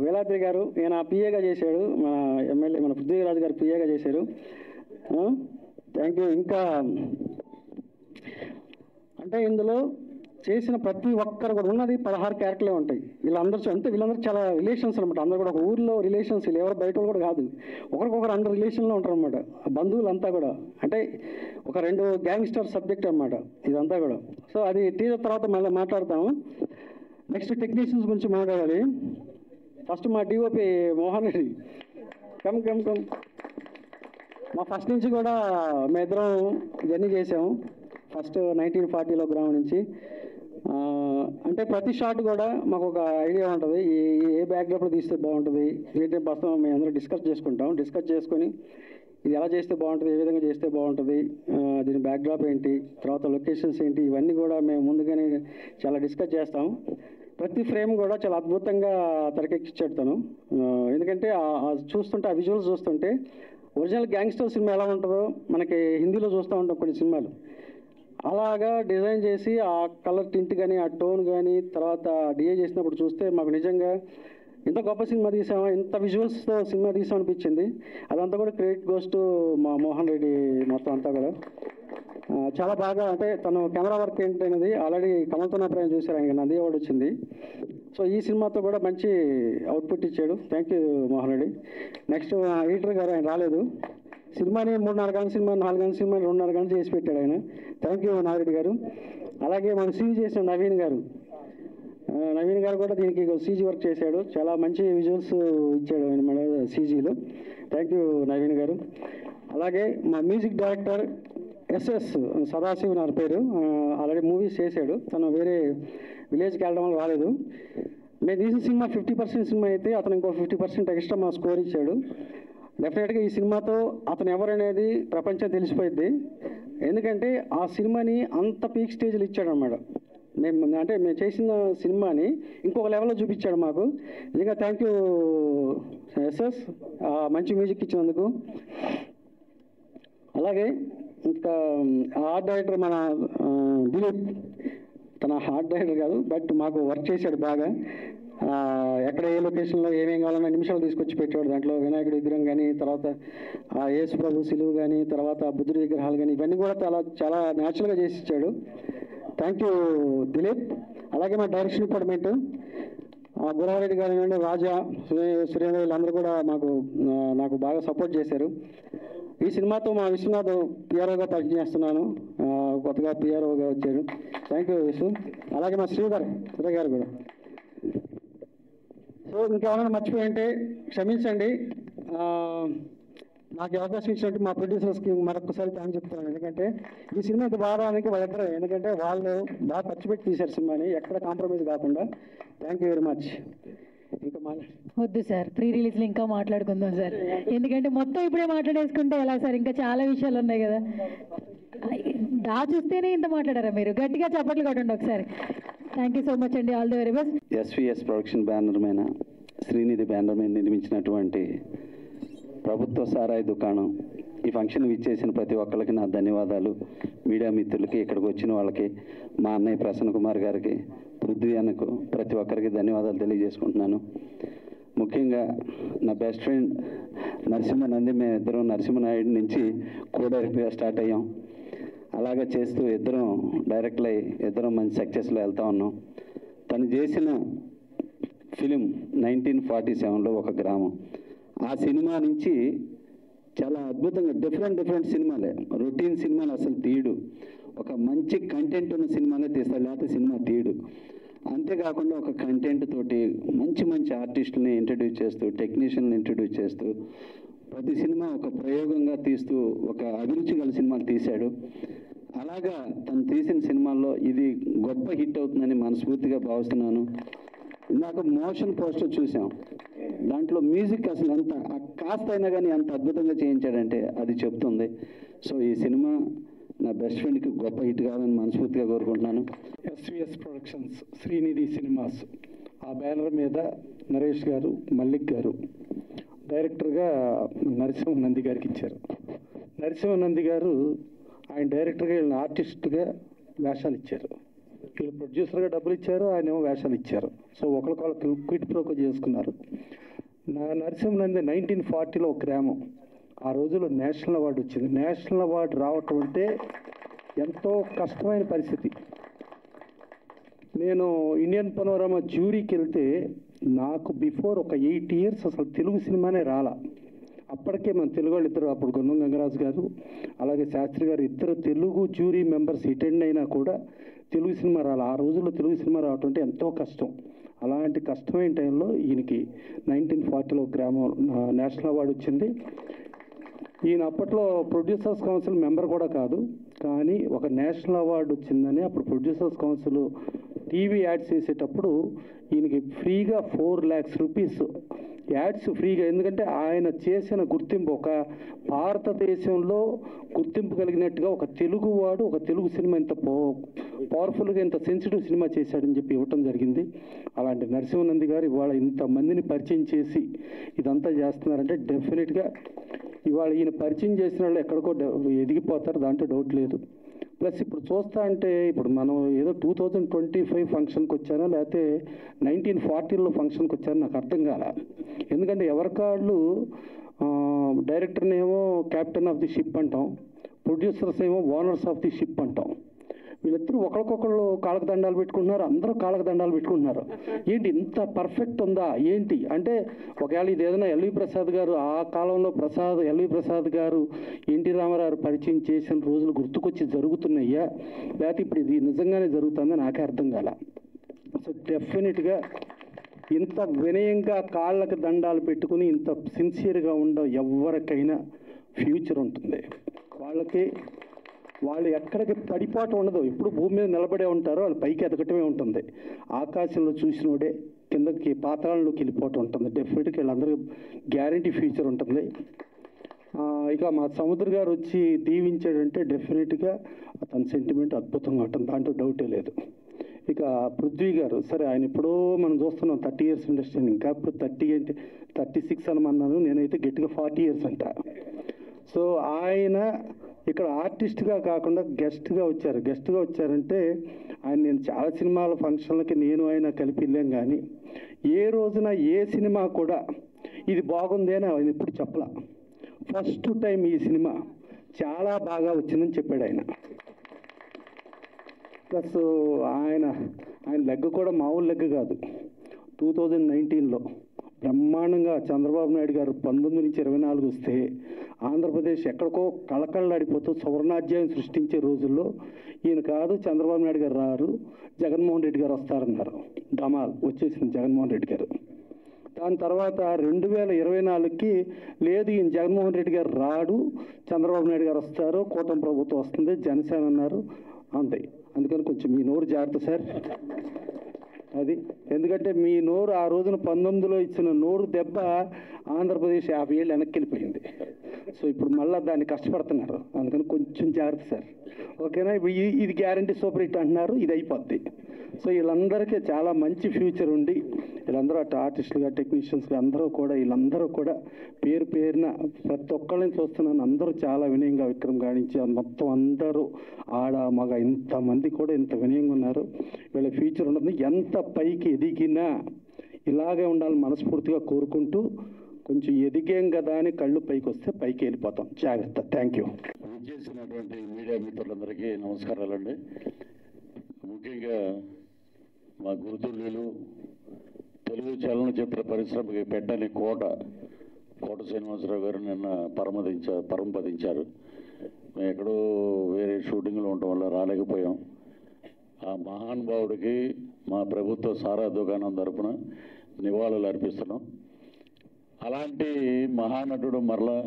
Veladri గారు, ఈయన పిఏగా చేశాడు, మన ఎమ్మెల్యే మన పృథ్వీరాజు గారు పిఏగా చేశారు. Thank you. ఇంకా అంటే ఇందులో చేసిన ప్రతి ఒక్కరు కూడా ఉన్నది 16 క్యారెక్టర్లే ఉంటాయి. వీళ్ళందరూ చాలా రిలేషన్స్ అనమాట. అందరూ కూడా ఒక ఊర్లో రిలేషన్స్, వీళ్ళు ఎవరు బయట కూడా కాదు, ఒకరికొకరు అందరు రిలేషన్లో ఉంటారు అనమాట. బంధువులంతా కూడా అంటే ఒక 2 గ్యాంగ్స్టర్ సబ్జెక్ట్ అనమాట ఇదంతా కూడా. సో అది టీజర్ తర్వాత మళ్ళీ మాట్లాడతాము. నెక్స్ట్ టెక్నీషియన్స్ గురించి మాట్లాడాలి. ఫస్ట్ మా డిఓపి మోహన్ రెడ్డి, కమ్. మా ఫస్ట్ నుంచి కూడా మేమిద్దరం జర్నీ చేసాము. ఫస్ట్ 1940లో గ్రామం నుంచి. అంటే ప్రతి షాట్ కూడా మాకు ఒక ఐడియా ఉంటుంది, ఏ బ్యాక్డ్రాప్లో తీస్తే బాగుంటుంది ఏంటంటే ప్రస్తుతం మేము అందరూ డిస్కస్ చేసుకొని ఇది ఎలా చేస్తే బాగుంటుంది, ఏ విధంగా చేస్తే బాగుంటుంది, దీని బ్యాక్డ్రాప్ ఏంటి, తర్వాత లొకేషన్స్ ఏంటి, ఇవన్నీ కూడా మేము ముందుగానే చాలా డిస్కస్ చేస్తాం. ప్రతి ఫ్రేమ్ కూడా చాలా అద్భుతంగా తెరకెక్కించాడు తను. ఎందుకంటే చూస్తుంటే ఆ విజువల్స్ చూస్తుంటే ఒరిజినల్ గ్యాంగ్స్టర్ సినిమా ఎలా ఉంటుందో మనకి హిందీలో చూస్తూ ఉంటాం కొన్ని సినిమాలు, అలాగా డిజైన్ చేసి ఆ కలర్ టింట్ కానీ ఆ టోన్ కానీ తర్వాత డిఏ చేసినప్పుడు చూస్తే మాకు నిజంగా ఇంత గొప్ప సినిమా తీసామా, ఇంత విజువల్స్తో సినిమా తీసాం అనిపించింది. అదంతా కూడా క్రెడిట్ గోస్ టు మా మోహన్ రెడ్డి మొత్తం అంతా కూడా. చాలా బాగా అంటే తను కెమెరా వర్క్ ఏంటనేది ఆల్రెడీ కమల్తో నా ప్రేమ చూశారు, ఆయన నంది అవార్డు వచ్చింది. సో ఈ సినిమాతో కూడా మంచి అవుట్పుట్ ఇచ్చాడు. Thank you Mohan Reddy. Next editor గారు, ఆయన రాలేదు. సినిమాని 3-4 గంటల సినిమా 4 గంటల సినిమాని 2.5 గంటలు చేసి పెట్టాడు ఆయన. థ్యాంక్ యూ నాగిరెడ్డి గారు. అలాగే మనం సీజీ చేసిన నవీన్ గారు కూడా దీనికి సీజీ వర్క్ చేశాడు, చాలా మంచి విజువల్స్ ఇచ్చాడు ఆయన మన సీజీలో. థ్యాంక్ యూ నవీన్ గారు. అలాగే మా మ్యూజిక్ డైరెక్టర్ ఎస్ఎస్ సదాశివ్ నా పేరు, ఆల్రెడీ మూవీస్ చేశాడు. తను వేరే విలేజ్కి వెళ్ళడం వల్ల రాలేదు. మేము తీసిన సినిమా 50% సినిమా అయితే అతను ఇంకో 50% ఎక్స్ట్రా మా స్కోర్ ఇచ్చాడు. డెఫినెట్గా ఈ సినిమాతో అతను ఎవరనేది ప్రపంచం తెలిసిపోయింది. ఎందుకంటే ఆ సినిమాని అంత పీక్ స్టేజ్లో ఇచ్చాడు అన్నమాట. మేము చేసిన సినిమాని ఇంకొక లెవెల్లో చూపించాడు మాకు. నిజంగా థ్యాంక్ యూ ఎస్ఎస్, మంచి మ్యూజిక్ ఇచ్చినందుకు. అలాగే ఇంకా ఆర్ట్ డైరెక్టర్ మన దిలీప్, తన ఆర్ట్ డైరెక్టర్ కాదు బట్ మాకు వర్క్ చేశాడు బాగా. ఎక్కడ ఏ లొకేషన్లో ఏమేం కావాలన్నా నిమిషాలు తీసుకొచ్చి పెట్టాడు. దాంట్లో వినాయకుడి విగ్రహం కానీ, తర్వాత యేసు ప్రభు సిలువు కానీ, తర్వాత బుద్ధుడి విగ్రహాలు కానీ, ఇవన్నీ కూడా చాలా న్యాచురల్గా చేసి ఇచ్చాడు. Thank you Dilip. అలాగే మా డైరెక్షన్ డిపార్ట్మెంట్ గురారెడ్డి గారు కానీ, రాజా, సురేంద్ర వీళ్ళందరూ కూడా నాకు బాగా సపోర్ట్ చేశారు. ఈ సినిమాతో మా విశ్వనాథ్ పిఆర్ఓగా పనిచేస్తున్నాను, కొత్తగా పిఆర్ఓగా వచ్చాడు. థ్యాంక్ యూ విశ్వ. అలాగే మా శ్రీధర్ గారు కూడా. సో ఇంకేమైనా మర్చిపోయింటే క్షమించండి. నాకు అవకాశం ఇచ్చినట్టు మా ప్రొడ్యూసర్స్కి మరొకసారి థ్యాంక్ చెప్తున్నాను. ఎందుకంటే ఈ సినిమా ఇంత బాగా రావడానికి వాళ్ళిద్దరే, ఎందుకంటే వాళ్ళు బాగా ఖర్చు పెట్టి తీశారు సినిమాని, ఎక్కడ కాంప్రమైజ్ కాకుండా. Thank you very much. ఇంకా వద్దు సార్, ప్రీ రిలీజ్లో ఇంకా మాట్లాడుకుందాం సార్, ఎందుకంటే మొత్తం ఇప్పుడే మాట్లాడేసుకుంటే ఎలా సార్, ఇంకా చాలా విషయాలు ఉన్నాయి కదా. చూస్తేనే ఇంత మాట్లాడారా మీరు? గట్టిగా చప్పట్లు కొట్టండి ఒకసారి. థ్యాంక్ యూ సో మచ్ అండి. All the very best. SVS production banner మీద, శ్రీనిధి బ్యానర్ మీద నిర్మించినటువంటి ప్రభుత్వ సారాయి దుకాణం ఈ ఫంక్షన్ విచ్చేసిన ప్రతి ఒక్కరికి నా ధన్యవాదాలు. మీడియా మిత్రులకి, ఇక్కడికి వచ్చిన వాళ్ళకి, మా అన్నయ్య ప్రసన్న కుమార్ గారికి, పృథ్వీ అన్నకు, ప్రతి ఒక్కరికి ధన్యవాదాలు తెలియజేసుకుంటున్నాను. ముఖ్యంగా నా బెస్ట్ ఫ్రెండ్ నరసింహనంది, మేమిద్దరం నరసింహనాయుడు నుంచి కో డైరెక్టర్గా స్టార్ట్ అయ్యాం. అలాగే చేస్తూ ఇద్దరం డైరెక్ట్లు అయ్యి ఇద్దరం మంచి సక్సెస్లో వెళ్తూ ఉన్నాం. తను చేసిన ఫిలిం 1947లో ఒక గ్రామం, ఆ సినిమా నుంచి చాలా అద్భుతంగా డిఫరెంట్ సినిమాలే, రొటీన్ సినిమాలు అసలు తీయడు, ఒక మంచి కంటెంట్ ఉన్న సినిమాలే తీస్తాడు, లేకపోతే సినిమా తీయడు. అంతేకాకుండా ఒక కంటెంట్ తోటి మంచి ఆర్టిస్టులని ఇంట్రడ్యూస్ చేస్తూ, టెక్నీషియన్ని ఇంట్రడ్యూస్ చేస్తూ, ప్రతి సినిమా ఒక ప్రయోగంగా తీస్తూ ఒక అభిరుచి గల సినిమాలు తీశాడు. అలాగా తను తీసిన సినిమాల్లో ఇది గొప్ప హిట్ అవుతుందని మనస్ఫూర్తిగా భావిస్తున్నాను. ఇందాక మోషన్ పోస్టర్ చూసాం, దాంట్లో మ్యూజిక్ అసలు ఎంత కాస్త అయినా కానీ ఎంత అద్భుతంగా చేయించాడంటే అది చెప్తుంది. సో ఈ సినిమా నా బెస్ట్ ఫ్రెండ్కి గొప్ప హిట్ కావాలని మనస్ఫూర్తిగా కోరుకుంటున్నాను. ఎస్విఎస్ ప్రొడక్షన్స్ శ్రీనిధి సినిమాస్, ఆ బ్యానర్ మీద నరేష్ గారు, మల్లిక్ గారు డైరెక్టర్గా నరసింహనంది గారికి ఇచ్చారు. నరసింహనంది గారు ఆయన డైరెక్టర్గా, వీళ్ళని ఆర్టిస్ట్గా వేషాలు ఇచ్చారు. వీళ్ళు ప్రొడ్యూసర్గా డబ్బులు ఇచ్చారు, ఆయన ఏమో వేషాలు ఇచ్చారు. సో ఒకరికొకరు క్విట్ ప్రోకో చేసుకున్నారు. నరసింహనంది 1940లో ఒక గ్రామం, ఆ రోజుల్లో నేషనల్ అవార్డు వచ్చింది. నేషనల్ అవార్డు రావటం అంటే ఎంతో కష్టమైన పరిస్థితి. నేను ఇండియన్ పనోరమా జ్యూరీకి వెళ్తే నాకు బిఫోర్ ఒక 8 years అసలు తెలుగు సినిమానే రాలా. అప్పటికే మన తెలుగు వాళ్ళు ఇద్దరు, అప్పుడు గొన్నం గంగరాజు గారు అలాగే శాస్త్రి గారు, ఇద్దరు తెలుగు జ్యూరీ మెంబర్స్ అటెండ్ అయినా కూడా తెలుగు సినిమా రాలా. ఆ రోజుల్లో తెలుగు సినిమా రావటం అంటే ఎంతో కష్టం. అలాంటి కష్టమైన టైంలో ఈయనకి 1940లో గ్రామం నేషనల్ అవార్డు వచ్చింది. ఈయన అప్పట్లో ప్రొడ్యూసర్స్ కౌన్సిల్ మెంబర్ కూడా కాదు, కానీ ఒక నేషనల్ అవార్డు వచ్చిందని అప్పుడు ప్రొడ్యూసర్స్ కౌన్సిల్ టీవీ యాడ్స్ చేసేటప్పుడు ఈయనకి ఫ్రీగా 4 lakhs రూపీస్ యాడ్స్ ఫ్రీగా, ఎందుకంటే ఆయన చేసిన గుర్తింపు ఒక భారతదేశంలో గుర్తింపు కలిగినట్టుగా ఒక తెలుగువాడు ఒక తెలుగు సినిమా ఇంత పవర్ఫుల్గా ఇంత సెన్సిటివ్ సినిమా చేశాడని చెప్పి ఇవ్వటం జరిగింది. అలాంటి నరసింహనంది గారు ఇవాళ ఇంతమందిని పరిచయం చేసి ఇదంతా చేస్తున్నారంటే డెఫినెట్గా ఇవాళ ఈయన పరిచయం చేసిన వాళ్ళు ఎక్కడికో ఎదిగిపోతారు, దాంట్లో డౌట్ లేదు. ప్లస్ ఇప్పుడు చూస్తా అంటే ఇప్పుడు మనం ఏదో 2025 ఫంక్షన్కి వచ్చానో లేకపోతే 1940లో ఫంక్షన్కి వచ్చానో నాకు అర్థం కాల. ఎందుకంటే ఎవరికాళ్ళు డైరెక్టర్నేమో క్యాప్టెన్ ఆఫ్ ది షిప్ అంటాం, ప్రొడ్యూసర్స్ ఏమో ఓనర్స్ ఆఫ్ ది షిప్ అంటాం. వీళ్ళిద్దరూ ఒకరికొకళ్ళు కాళ్ళకు దండాలు పెట్టుకుంటున్నారు, అందరూ కాళ్ళకు దండాలు పెట్టుకుంటున్నారు. ఏంటి ఇంత పర్ఫెక్ట్ ఉందా ఏంటి అంటే, ఒకవేళ ఇది ఏదైనా ఎల్వి ప్రసాద్ గారు ఆ కాలంలో ఎల్వి ప్రసాద్ గారు ఎన్టీ రామారావు పరిచయం చేసిన రోజులు గుర్తుకొచ్చి జరుగుతున్నాయ్యా, లేకపోతే ఇప్పుడు ఇది నిజంగానే జరుగుతుందని నాకే అర్థం కాల. సో డెఫినెట్గా ఇంత వినయంగా కాళ్ళకు దండాలు పెట్టుకుని ఇంత సిన్సియర్గా ఉండ ఎవరికైనా ఫ్యూచర్ ఉంటుంది. వాళ్ళు ఎక్కడికి పడిపాటు ఉండదు, ఎప్పుడు భూమి మీద నిలబడే ఉంటారో వాళ్ళు పైకి ఎదగటమే ఉంటుంది. ఆకాశంలో చూసినోడే కిందకి పాతాళంలోకి వెళ్ళిపోవటం ఉంటుంది. డెఫినెట్గా వీళ్ళందరికీ గ్యారంటీ ఫ్యూచర్ ఉంటుంది. ఇక మా సముద్ర గారు వచ్చి దీవించాడంటే డెఫినెట్గా తన సెంటిమెంట్ అద్భుతంగా ఉంటుంది, దాంట్లో డౌటే లేదు. ఇక పృథ్వీ గారు, సరే ఆయన ఎప్పుడో మనం చూస్తున్నాం 30 years ఇండస్ట్రీ, ఇంకా ఇప్పుడు 30 అంటే 36 అనమన్నాను, నేనైతే గట్టిగా 40 years అంట. సో ఆయన ఇక్కడ ఆర్టిస్ట్గా కాకుండా గెస్ట్గా వచ్చారంటే ఆయన నేను చాలా సినిమాల ఫంక్షన్లకి నేను ఆయన కలిపి వెళ్ళాం, కానీ ఏ రోజున ఏ సినిమా కూడా ఇది బాగుంది అని ఆయన ఎప్పుడు చెప్పలా. ఫస్ట్ టైం ఈ సినిమా చాలా బాగా వచ్చిందని చెప్పాడు ఆయన. ప్లస్ ఆయన లెగ్ కూడా మామూలు లెగ్ కాదు. 2019లో బ్రహ్మాండంగా చంద్రబాబు నాయుడు గారు 19 నుంచి 24 వస్తే ఆంధ్రప్రదేశ్ ఎక్కడికో కళకళలాడిపోతూ సువర్ణాధ్యాయం సృష్టించే రోజుల్లో ఈయన కాదు చంద్రబాబు నాయుడు గారు రారు, జగన్మోహన్ రెడ్డి గారు వస్తారన్నారు. డమాల్ వచ్చేసింది జగన్మోహన్ రెడ్డి గారు. దాని తర్వాత 2024కి లేదు ఈయన జగన్మోహన్ రెడ్డి గారు రాడు, చంద్రబాబు నాయుడు గారు వస్తారు, కూటమి ప్రభుత్వం వస్తుంది, జనసేన అన్నారు. అంతే. అందుకని కొంచెం మీ నోరు జాగ్రత్త సార్. అది ఎందుకంటే మీ నోరు ఆ రోజున 19లో ఇచ్చిన నోరు దెబ్బ ఆంధ్రప్రదేశ్ 50 ఏళ్ళు వెనక్కి వెళ్ళిపోయింది. సో ఇప్పుడు మళ్ళీ దాన్ని కష్టపడుతున్నారు, అందుకని కొంచెం జాగ్రత్త సార్. ఓకేనా? ఇప్పుడు ఇది గ్యారంటీ సూపర్ హిట్ అంటున్నారు, ఇది అయిపోద్ది. సో వీళ్ళందరికీ చాలా మంచి ఫ్యూచర్ ఉండి వీళ్ళందరూ అటు ఆర్టిస్టులుగా టెక్నీషియన్స్గా వీళ్ళందరూ కూడా పేరు పేరున ప్రతి ఒక్కళ్ళని చూస్తున్నాను, అందరూ చాలా వినయంగా విక్రమ్ గాడించి మొత్తం అందరూ ఆడ మగ ఇంతమంది కూడా ఇంత వినయంగా ఉన్నారు. వీళ్ళ ఫ్యూచర్ ఉంటుంది. ఎంత పైకి ఎదిగినా ఇలాగే ఉండాలని మనస్ఫూర్తిగా కోరుకుంటూ, కొంచెం ఎదిగాం కదా అని కళ్ళు పైకి వస్తే పైకి వెళ్ళిపోతాం. జాగ్రత్త. Thank you. చేసినటువంటి మీడియా మిత్రులందరికీ నమస్కారాలండి. ముఖ్యంగా మా గురుతుల్యులు తెలుగు చలనచిత్ర పరిశ్రమకి పెట్టని కోట శ్రీనివాసరావు గారు నిన్న పరమపదించారు. మేము ఎక్కడో వేరే షూటింగ్లో ఉండటం వల్ల రాలేకపోయాం. ఆ మహానుభావుడికి మా ప్రభుత్వ సారా దుకాణం తరపున నివాళులు అర్పిస్తున్నాం. అలాంటి మహానటుడు మరలా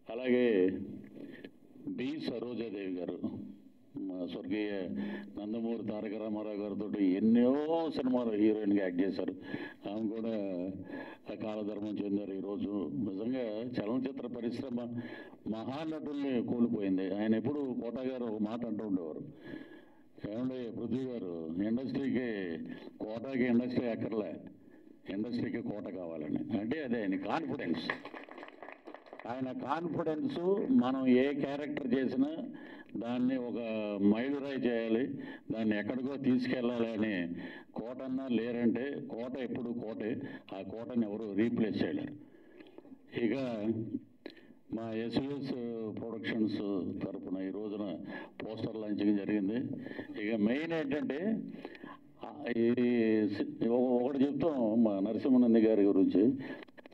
అలాగే బి సరోజాదేవి గారు, మా స్వర్గీయ నందమూరి తారక రామారావు గారితో ఎన్నో సినిమాలు హీరోయిన్గా యాక్ట్ చేశారు. ఆమె కూడా కాలధర్మం చెందారు. ఈరోజు నిజంగా చలనచిత్ర పరిశ్రమ మహానటుల్ని కోల్పోయింది. ఆయన ఎప్పుడు కోట గారు ఒక మాట అంటూ ఉండేవారు, ఏమంటే పృథ్వీ గారు ఇండస్ట్రీకి కోటకి ఇండస్ట్రీ అక్కర్లే, ఇండస్ట్రీకి కోట కావాలని. అంటే అదే ఆయన కాన్ఫిడెన్స్. ఆయన కాన్ఫిడెన్సు మనం ఏ క్యారెక్టర్ చేసినా దాన్ని ఒక మైలురాయి చేయాలి, దాన్ని ఎక్కడికో తీసుకెళ్ళాలి అని కోటన్నా లేరంటే కోట ఎప్పుడు కోటే, ఆ కోటని ఎవరు రీప్లేస్ చేయలేరు. ఇక మా ఎస్విఎస్ ప్రొడక్షన్స్ తరఫున ఈ రోజున పోస్టర్ లాంచింగ్ జరిగింది. ఇక మెయిన్ ఏంటంటే ఒకటి చెప్తాం మా నరసింహనంది గారి గురించి.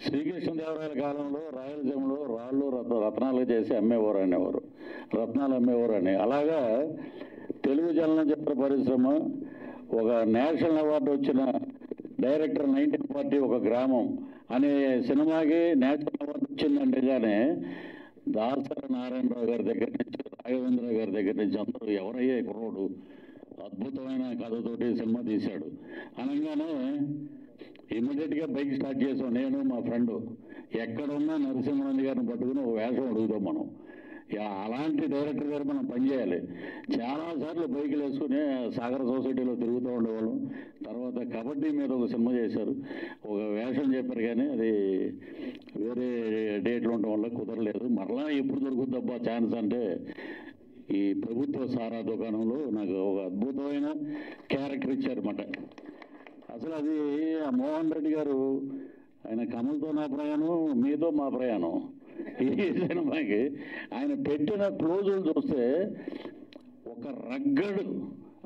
శ్రీకృష్ణదేవరాయల కాలంలో రాయలసీమలో రాళ్ళు రత్నాలు చేసి అమ్మేవారు అనేవారు, రత్నాలు అమ్మేవారు అని. అలాగా తెలుగు చలనచిత్ర పరిశ్రమ ఒక నేషనల్ అవార్డు వచ్చిన డైరెక్టర్ 1940 ఒక గ్రామం అనే సినిమాకి నేషనల్ అవార్డు వచ్చిందంటే కానీ దాసరి నారాయణరావు గారి దగ్గర నుంచి రాఘవేంద్ర గారి దగ్గర నుంచి అందరూ ఎవరయ్యే కుర్రోడు అద్భుతమైన కథతోటి సినిమా తీశాడు అనగానే ఇమ్మీడియట్గా బైక్ స్టార్ట్ చేసాం. నేను మా ఫ్రెండ్ ఎక్కడున్నా నరసింహానంద గారిని పట్టుకుని ఒక వేషం అడుగుతాం మనం. అలాంటి డైరెక్టర్ గారు మనం పనిచేయాలి. చాలాసార్లు బైకులు వేసుకుని సాగర సొసైటీలో తిరుగుతూ ఉండేవాళ్ళం. తర్వాత కబడ్డీ మీద ఒక సినిమా చేశారు, ఒక వేషం చెప్పారు కానీ అది వేరే డేట్లు ఉండడం వల్ల కుదరలేదు. మరలా ఎప్పుడు దొరుకుద్దబ్బా ఛాన్స్ అంటే ఈ ప్రభుత్వ సారా దుకాణంలో నాకు ఒక అద్భుతమైన క్యారెక్టర్ ఇచ్చారన్నమాట. అసలు అది మోహన్ రెడ్డి గారు ఆయన కమల్తో నా ప్రయాణం, మీతో మా ప్రయాణం ఈ సినిమాకి ఆయన పెట్టిన క్లోజులు చూస్తే ఒక రగ్గడు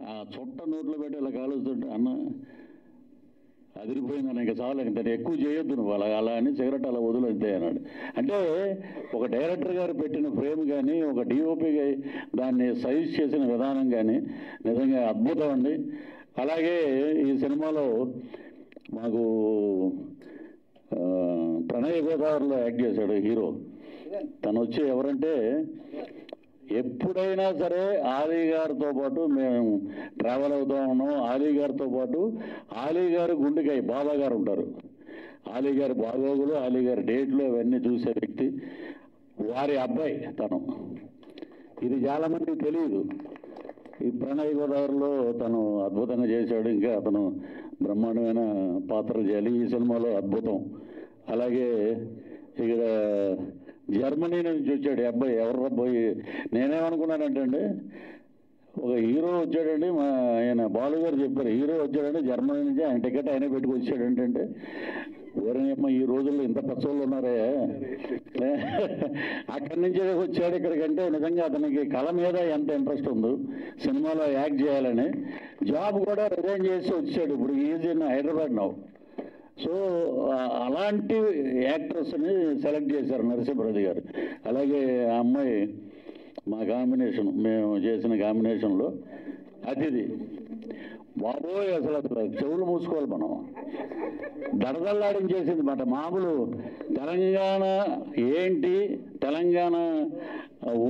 ఆ చుట్ట నోట్లో పెట్టి ఇలా కాలుస్తుంటే అన్న అదిరిపోయిందని ఇంకా చాలు ఇంత ఎక్కువ చేయొద్దు నువ్వు అలా అని సిగరెట్ అలా వదిలేద్దే అన్నాడు. అంటే ఒక డైరెక్టర్ గారు పెట్టిన ఫ్రేమ్ కానీ ఒక డిఓపిగా దాన్ని సైజ్ చేసిన విధానం కానీ నిజంగా అద్భుతం అండి. అలాగే ఈ సినిమాలో మాకు ప్రణయ్ గోదావరిలో యాక్ట్ చేశాడు హీరో. తను వచ్చి ఎవరంటే ఎప్పుడైనా సరే ఆలీ గారితో పాటు మేము ట్రావెల్ అవుతూ ఉన్నాం. ఆలీ గారితో పాటు ఆలీ గారు గుండెకాయ బాబా గారు ఉంటారు. ఆలీ గారి బాగోగులు, ఆలీ గారి డేట్లు అవన్నీ చూసే వ్యక్తి. వారి అబ్బాయి తను. ఇది చాలామందికి తెలియదు. ఈ ప్రణయ్ గోదావరిలో తను అద్భుతంగా చేశాడు. ఇంకా అతను బ్రహ్మాండమైన పాత్రలు చేయాలి ఈ సినిమాలో, అద్భుతం. అలాగే ఇక్కడ జర్మనీ నుంచి వచ్చాడు అబ్బాయి. ఎవరు అబ్బాయి నేనేమనుకున్నానంటే అండి, ఒక హీరో వచ్చాడండి, మా ఆయన బాలు గారు చెప్పారు హీరో వచ్చాడంటే జర్మనీ నుంచి, ఆయన టికెట్ ఆయనే పెట్టుకొచ్చాడంటే ఎవరైనా ఈ రోజుల్లో ఇంత పచ్చోళ్ళు ఉన్నారే. అక్కడి నుంచే వచ్చాడు ఇక్కడికంటే నిజంగా అతనికి కళ మీద ఎంత ఇంట్రెస్ట్ ఉందో, సినిమాలో యాక్ట్ చేయాలని. జాబ్ కూడా రిజైన్ చేసి వచ్చాడు. ఇప్పుడు is in Hyderabad now. So అలాంటి యాక్ట్రెస్ని సెలెక్ట్ చేశారు నరసింహారెడ్డి గారు. అలాగే ఆ అమ్మాయి మా కాంబినేషన్, మేము చేసిన కాంబినేషన్లో అతిథి. బాబోయ్ అసలు చెవులు మూసుకోవాలి మనం. దడదల్లాడించేసింది మాట. మామూలు తెలంగాణ ఏంటి, తెలంగాణ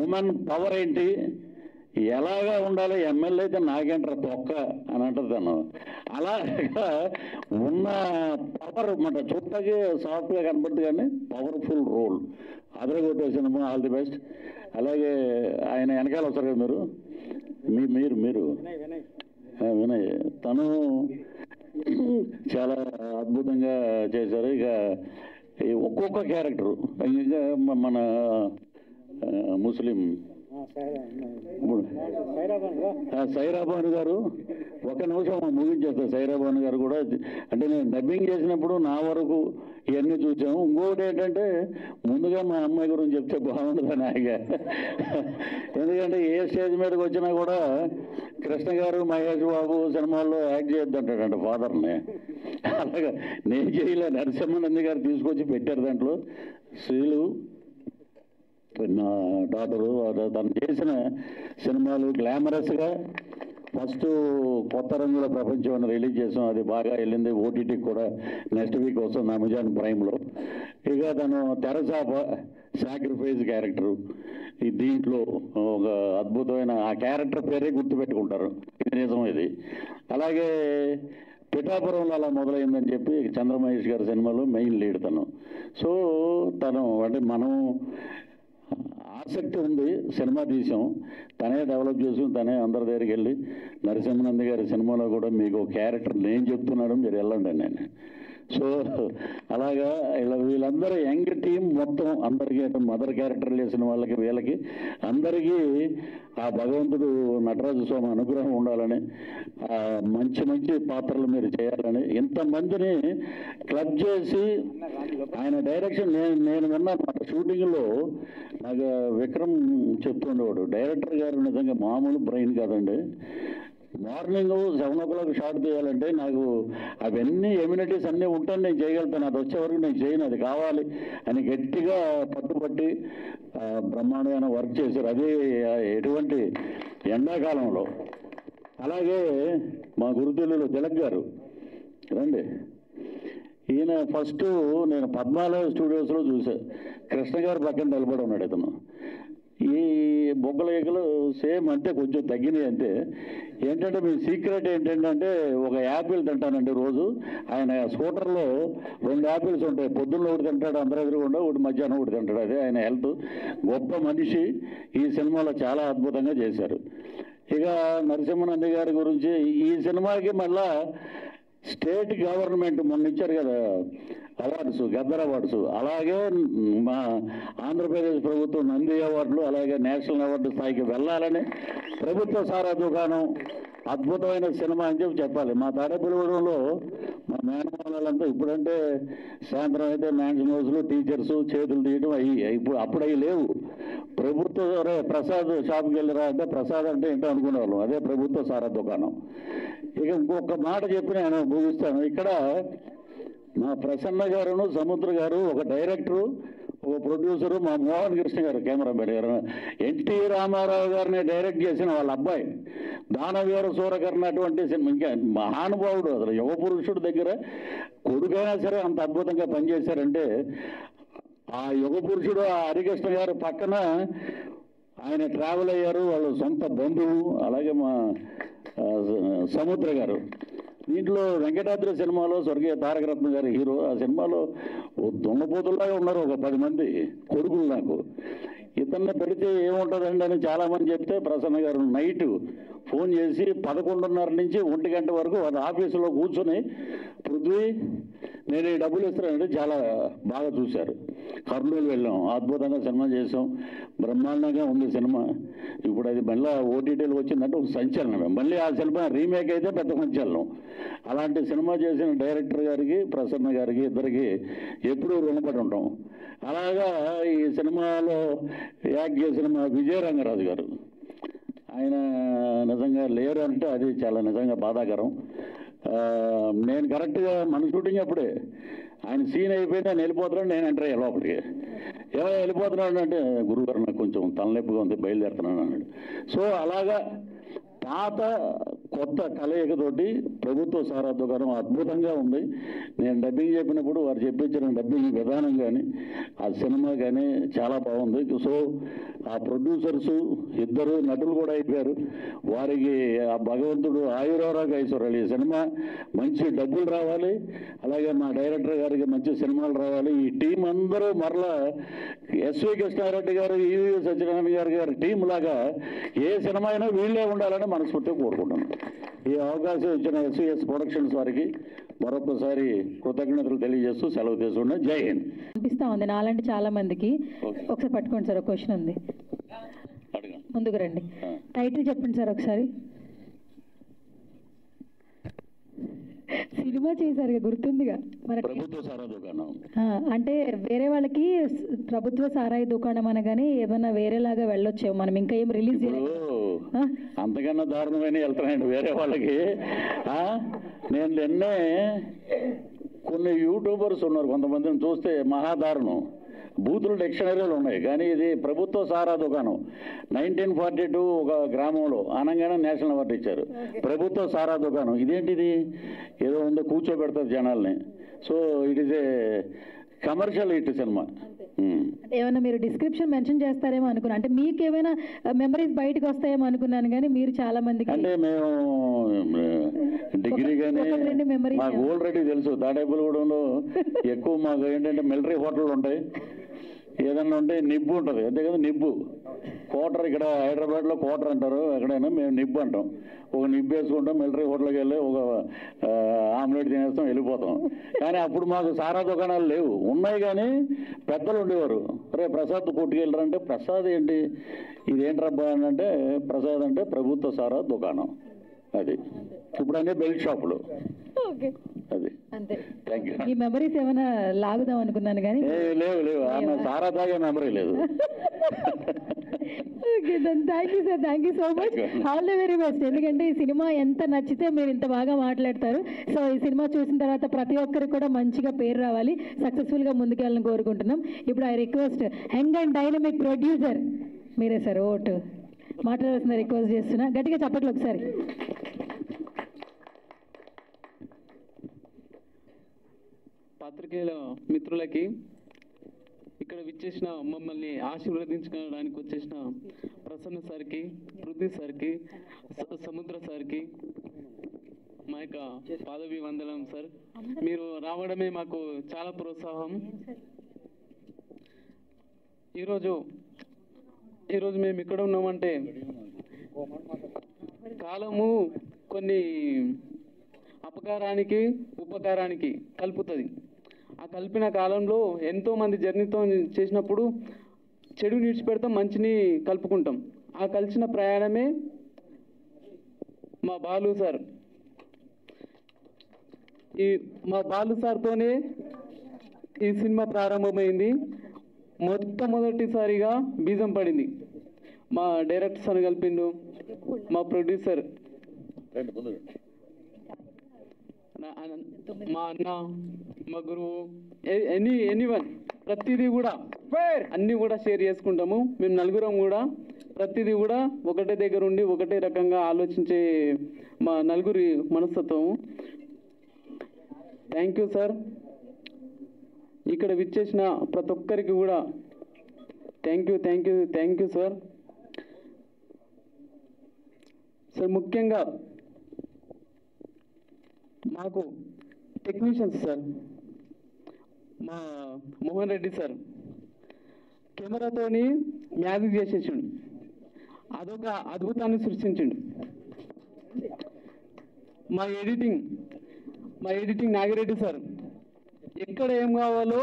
ఉమెన్ పవర్ ఏంటి, ఎలాగా ఉండాలి, ఎమ్మెల్యే అయితే నాకేంటారు తొక్క అని అంటారు తను. అలాగా ఉన్న పవర్ అన్నమాట. చుట్టకి సాఫ్ట్గా కనపడుతుంది కానీ పవర్ఫుల్ రోల్ అదరగొట్టే సినిమా. All the best. అలాగే ఆయన వెనకాల వస్తారు కదా మీరు మీరు వినయ్, తను చాలా అద్భుతంగా చేశారు. ఇక ఒక్కొక్క క్యారెక్టరు, ఇంకా మన ముస్లిం సైరాబాను గారు, ఒక నిమిషం ముగించేస్తారు. సైరాబాను గారు కూడా అంటే నేను డబ్బింగ్ చేసినప్పుడు నా వరకు ఇవన్నీ చూసాము. ఇంకొకటి ఏంటంటే ముందుగా మా అమ్మాయి గురించి చెప్తే బాగుంటుందని ఆగా. ఎందుకంటే ఏ స్టేజ్ మీదకి వచ్చినా కూడా కృష్ణ గారు, మహేష్ బాబు సినిమాల్లో యాక్ట్ చేయొద్దంటాడంట ఫాదర్ని. అలాగా నేను చేయలే, నరసింహానంద గారు తీసుకొచ్చి పెట్టారు. దాంట్లో శ్రీలు నా డాటరు తను చేసిన సినిమాలు గ్లామరస్గా ఫస్ట్ కొత్త రంగుల ప్రపంచం అని రిలీజ్ చేసాం. అది బాగా వెళ్ళింది. ఓటీటీకి కూడా నెక్స్ట్ వీక్ వస్తుంది అమెజాన్ ప్రైమ్లో. ఇక తను తెరచాప సాక్రిఫైస్ క్యారెక్టరు. దీంట్లో ఒక అద్భుతమైన ఆ క్యారెక్టర్ పేరే గుర్తుపెట్టుకుంటారు. ఇది నిజం ఇది. అలాగే పిఠాపురంలో అలా మొదలైందని చెప్పి చంద్రమహేష్ గారి సినిమాలో మెయిన్ లీడ్ తను. సో తను అంటే మనం ఆసక్తి ఉంది, సినిమా తీసాం, తనే డెవలప్ చేసుకుని తనే అందరి దగ్గరికి వెళ్ళి నరసింహానంద గారి సినిమాలో కూడా మీకు క్యారెక్టర్ నేను చెప్తున్నాడు, మీరు వెళ్ళండి నేను. సో అలాగా ఇలా వీళ్ళందరూ యంగ్ టీం మొత్తం అందరికీ మదర్ క్యారెక్టర్ చేసిన వాళ్ళకి వీళ్ళకి అందరికీ ఆ భగవంతుడు నటరాజు స్వామి అనుగ్రహం ఉండాలని, మంచి మంచి పాత్రలు మీరు చేయాలని, ఇంతమందిని క్లబ్ చేసి ఆయన డైరెక్షన్ నేను విన్నా షూటింగ్లో నాకు విక్రమ్ చెప్తుండేవాడు, డైరెక్టర్ గారు నిజంగా మామూలు బ్రెయిన్ కాదండి. మార్నింగ్ 7 o'clock షాట్ తీయాలంటే నాకు అవన్నీ ఎమ్యూనిటీస్ అన్నీ ఉంటాను, నేను చేయగలుగుతాను, అది వచ్చే వరకు నేను చేయను, అది కావాలి అని గట్టిగా పట్టుబట్టి బ్రహ్మాండమైన వర్క్ చేశారు. అది ఎటువంటి ఎండాకాలంలో. అలాగే మా గురుతుల్యులు తిలక్ గారు రండి. ఈయన ఫస్ట్ నేను పద్మాలయ స్టూడియోస్లో చూసా, కృష్ణ గారు పక్కన నిలబడి ఉన్నాడు ఇతను. ఈ బొగ్గల ఎగలు సేమ్ అంతే, కొంచెం తగ్గినాయి అంతే. ఏంటంటే మీ సీక్రెట్ ఏంటంటే ఒక యాపిల్ తింటానండి రోజు. ఆయన స్కూటర్లో 2 యాపిల్స్ ఉంటాయి, పొద్దున్న ఒకటి తింటాడు, అందరూ ఎదురుకుండా ఒకటి, మధ్యాహ్నం ఒకటి తింటాడు. అదే ఆయన హెల్త్. గొప్ప మనిషి. ఈ సినిమాలో చాలా అద్భుతంగా చేశారు. ఇక నరసింహనంది గారి గురించి, ఈ సినిమాకి మళ్ళా స్టేట్ గవర్నమెంట్ మొన్న ఇచ్చారు కదా అవార్డ్స్, గద్దర్ అవార్డ్స్, అలాగే మా ఆంధ్రప్రదేశ్ ప్రభుత్వం నంది అవార్డులు, అలాగే నేషనల్ అవార్డు స్థాయికి వెళ్ళాలని ప్రభుత్వ సారా దుకాణం అద్భుతమైన సినిమా అని చెప్పాలి. మా తాడేపల్లిగూడెంలో మా మేనమాలంతా ఇప్పుడంటే సాయంత్రం అయితే మ్యాన్షన్ హౌస్లు, టీచర్స్ చేతులు తీయడం ఇప్పుడు అప్పుడు అవి లేవు. ప్రభుత్వ ప్రసాద్ షాప్కి వెళ్ళిరా అంటే ప్రసాద్ అంటే ఏంటో అనుకునేవాళ్ళం, అదే ప్రభుత్వ సారా దుకాణం. ఇక ఇంకొక మాట చెప్పి నేను ముగిస్తాను. ఇక్కడ మా ప్రసన్న గారును, సముద్ర గారు, ఒక డైరెక్టరు, ఒక ప్రొడ్యూసరు, మా మోహన్ కృష్ణ గారు కెమెరామెన్ గారు, ఎన్టీ రామారావు గారిని డైరెక్ట్ చేసిన వాళ్ళ అబ్బాయి దానవీర సూరకర్ణ అటువంటి సినిమా. ఇంకా మహానుభావుడు, అసలు యువ పురుషుడు దగ్గర కొడుకైనా సరే అంత అద్భుతంగా పనిచేశారంటే, ఆ యుగ పురుషుడు ఆ హరికృష్ణ గారు పక్కన ఆయన ట్రావెల్ అయ్యారు, వాళ్ళ సొంత బంధువు. అలాగే మా సముద్ర గారు. దీంట్లో వెంకటాద్రి సినిమాలో స్వర్గీయ తారకరత్న గారి హీరో. ఆ సినిమాలో దొంగపోతుల్లాగా ఉన్నారు ఒక 10 మంది కొడుకులు నాకు. ఇతన్ని పెడితే ఏముంటుందండి అని చాలామంది చెప్తే ప్రసన్న గారు నైట్ ఫోన్ చేసి 11:30 నుంచి 1 గంట వరకు వాళ్ళ ఆఫీసులో కూర్చొని, పృథ్వీ నేను ఈ డబ్బులు ఇస్తానంటే చాలా బాగా చూశారు. కర్నూలు వెళ్ళాం, అద్భుతంగా సినిమా చేసాం, బ్రహ్మాండంగా ఉంది సినిమా. ఇప్పుడు అది మళ్ళీ ఓటీటీలు వచ్చిందంటే ఒక సంచలనమే. మళ్ళీ ఆ సినిమా రీమేక్ అయితే పెద్ద సంచలనం. అలాంటి సినిమా చేసిన డైరెక్టర్ గారికి, ప్రసన్న గారికి, ఇద్దరికి ఎప్పుడూ రుణపడి ఉంటాం. అలాగా ఈ సినిమాలో యాక్ట్ చేసిన మా విజయరంగరాజు గారు, ఆయన నిజంగా లేరు అంటే అది చాలా నిజంగా బాధాకరం. నేను కరెక్ట్గా మన షూటింగ్ అప్పుడే ఆయన సీన్ అయిపోయింది, ఆయన వెళ్ళిపోతున్నాడు, నేను ఎంటర్ అయ్యా లోపలికి. ఎలా వెళ్ళిపోతున్నాడు అంటే, గురుగారు నాకు కొంచెం తలనొప్పిగా ఉంది, బయలుదేరుతున్నాను అన్నాడు. సో అలాగా పాత కొత్త కలయికతోటి ప్రభుత్వ సారా దుకాణం అద్భుతంగా ఉంది. నేను డబ్బింగ్ చెప్పినప్పుడు వారు చెప్పించిన డబ్బింగ్ విధానం కానీ, ఆ సినిమా కానీ చాలా బాగుంది. సో ఆ ప్రొడ్యూసర్స్ ఇద్దరు నటులు కూడా అయిపోయారు. వారికి ఆ భగవంతుడు ఆయురారోగ్య ఐశ్వర్యాలు, ఈ సినిమా మంచి డబ్బులు రావాలి, అలాగే మా డైరెక్టర్ గారికి మంచి సినిమాలు రావాలి. ఈ టీం అందరూ మరలా ఎస్వి కృష్ణారెడ్డి గారు, ఈవి సత్యనారాయణ గారి టీం లాగా ఏ సినిమా అయినా వీళ్ళే ఉండాలని మనస్ఫూర్తిగా కోరుకుంటున్నాను. ఈ అవకాశం ఇచ్చిన ఎస్విఎస్ ప్రొడక్షన్స్ వారికి మరొకసారి కృతజ్ఞతలు తెలియజేస్తూ సెలవు తీసుకున్నా. జై హింద్. అనిపిస్తా ఉంది నాలాంటి చాలా మందికి. ఒకసారి పట్టుకోండి సార్, ఒక క్వశ్చన్ ఉంది, ముందుకు రండి. టైటిల్ చెప్పండి సార్ ఒకసారి. సినిమా చేశారు గుర్తుందిగా మనకి, ప్రభుత్వ సారా దుకాణం. అంటే వేరే వాళ్ళకి ప్రభుత్వ సారాయి దుకాణం అనగానే ఏమన్నా వేరేలాగా వెళ్ళొచ్చేమో, మనం ఇంకా ఏం రిలీజ్ అంతకన్నా దారుణమైన వెళ్తున్నాయండి వేరే వాళ్ళకి. నేను నిన్నే కొన్ని యూట్యూబర్స్ ఉన్నారు, కొంతమందిని చూస్తే మహాదారుణం. బూతులు డిక్షనరీలు ఉన్నాయి, కానీ ఇది ప్రభుత్వ సారా దుకాణం. 1942 ఒక గ్రామంలో అనగానే నేషనల్ అవార్డు ఇచ్చారు. ప్రభుత్వ సారా దుకాణం ఇదేంటిది, ఏదో ఉందో కూర్చోబెడతారు జనాల్ని. So it is a commercial hit cinema. ఏమైనా మీరు డిస్క్రిప్షన్ మెన్షన్ చేస్తారేమో అనుకున్నా, అంటే మీకు ఏమైనా మెమరీస్ బయటకు వస్తాయేమో అనుకున్నాను, కానీ మీరు చాలా మందికి అంటే మేము డిగ్రీ కానీ మాకు ఆల్రెడీ తెలుసు. తాడేపల్లిగూడెంలో ఎక్కువ మాకు ఏంటంటే మిలిటరీ హోటళ్ళు ఉంటాయి, ఏదన్నా ఉంటే నిబ్బు ఉంటుంది, అంతే కదా. నిబ్బు క్వార్టర్, ఇక్కడ హైదరాబాద్లో క్వార్టర్ అంటారు, ఎక్కడైనా మేము నిబ్బు అంటాం. ఒక నిబ్బు వేసుకుంటాం, మిలిటరీ హోటల్కి వెళ్ళి ఒక ఆమ్లెట్ తినేస్తాం, వెళ్ళిపోతాం. కానీ అప్పుడు మాకు సారా దుకాణాలు లేవు, ఉన్నాయి కానీ పెద్దలు ఉండేవారు. రే ప్రసాద్ కొట్టుకెళ్ళరంటే, ప్రసాద్ ఏంటి ఇదేంట్రబ్బా అని అంటే, ప్రసాద్ అంటే ప్రభుత్వ సారా దుకాణం. అది ఇప్పుడు అన్నీ బెల్ట్ షాపులు. అది అంతే. Thank you. ఈ మెమరీస్ ఏమైనా లాగుదాం అనుకున్నాను కానీ లేవు, ఆమె సారా తాగే మెమరీ లేదు. Okay then thank you sir, thank you so much, all the very best. ఎందుకంటే ఈ సినిమా ఎంత నచ్చితే మీరు ఇంత బాగా మాట్లాడతారు. సో ఈ సినిమా చూసిన తర్వాత ప్రతి ఒక్కరికి కూడా మంచిగా పేరు రావాలి, సక్సెస్ఫుల్గా ముందుకెళ్ళాలని కోరుకుంటున్నాం. ఇప్పుడు I request young and dynamic producer మీరే సార్ ఓటు మాట్లాడాల్సిన రిక్వెస్ట్ చేస్తున్నా. గట్టిగా చప్పట్లు ఒకసారి. పాత్రికేయుల మిత్రులకి, ఇక్కడ విచ్చేసిన మమ్మల్ని ఆశీర్వదించడానికి వచ్చేసిన ప్రసన్న సార్కి, పృథ్వీ సార్కి, సముద్ర సార్కి మా యొక్క పాదవి వందనం సార్. మీరు రావడమే మాకు చాలా ప్రోత్సాహం. ఈరోజు మేము ఇక్కడ ఉన్నామంటే కాలము కొన్ని అపకారానికి ఉపకారానికి కలుపుతుంది. ఆ కలిపిన కాలంలో ఎంతోమంది జర్నీతో చేసినప్పుడు చెడు విడిచిపెడతాం, మంచిని కలుపుకుంటాం. ఆ కలిసిన ప్రయాణమే మా బాలు సార్. మా బాలు సార్తోనే ఈ సినిమా ప్రారంభమైంది. మొట్టమొదటిసారిగా బీజం పడింది. మా డైరెక్టర్ సార్ కలిపిండు, మా ప్రొడ్యూసర్, మా అన్న, మా గురువు, ఎనీవన్ ప్రతిదీ కూడా అన్నీ కూడా షేర్ చేసుకుంటాము. మేము నలుగురం కూడా ప్రతిదీ కూడా ఒకటే దగ్గర ఉండి ఒకటే రకంగా ఆలోచించే మా నలుగురి మనస్తత్వము. Thank you sir. ఇక్కడ విచ్చేసిన ప్రతి ఒక్కరికి కూడా థ్యాంక్ యూ సార్. సార్ ముఖ్యంగా మాకు టెక్నీషియన్స్ సార్, మా మోహన్ రెడ్డి సార్ కెమెరాతోని మ్యాజిక్ చేసేసిండు, అదొక అద్భుతాన్ని సృష్టించిండు. మా ఎడిటింగ్ నాగిరెడ్డి సార్ ఎక్కడ ఏం కావాలో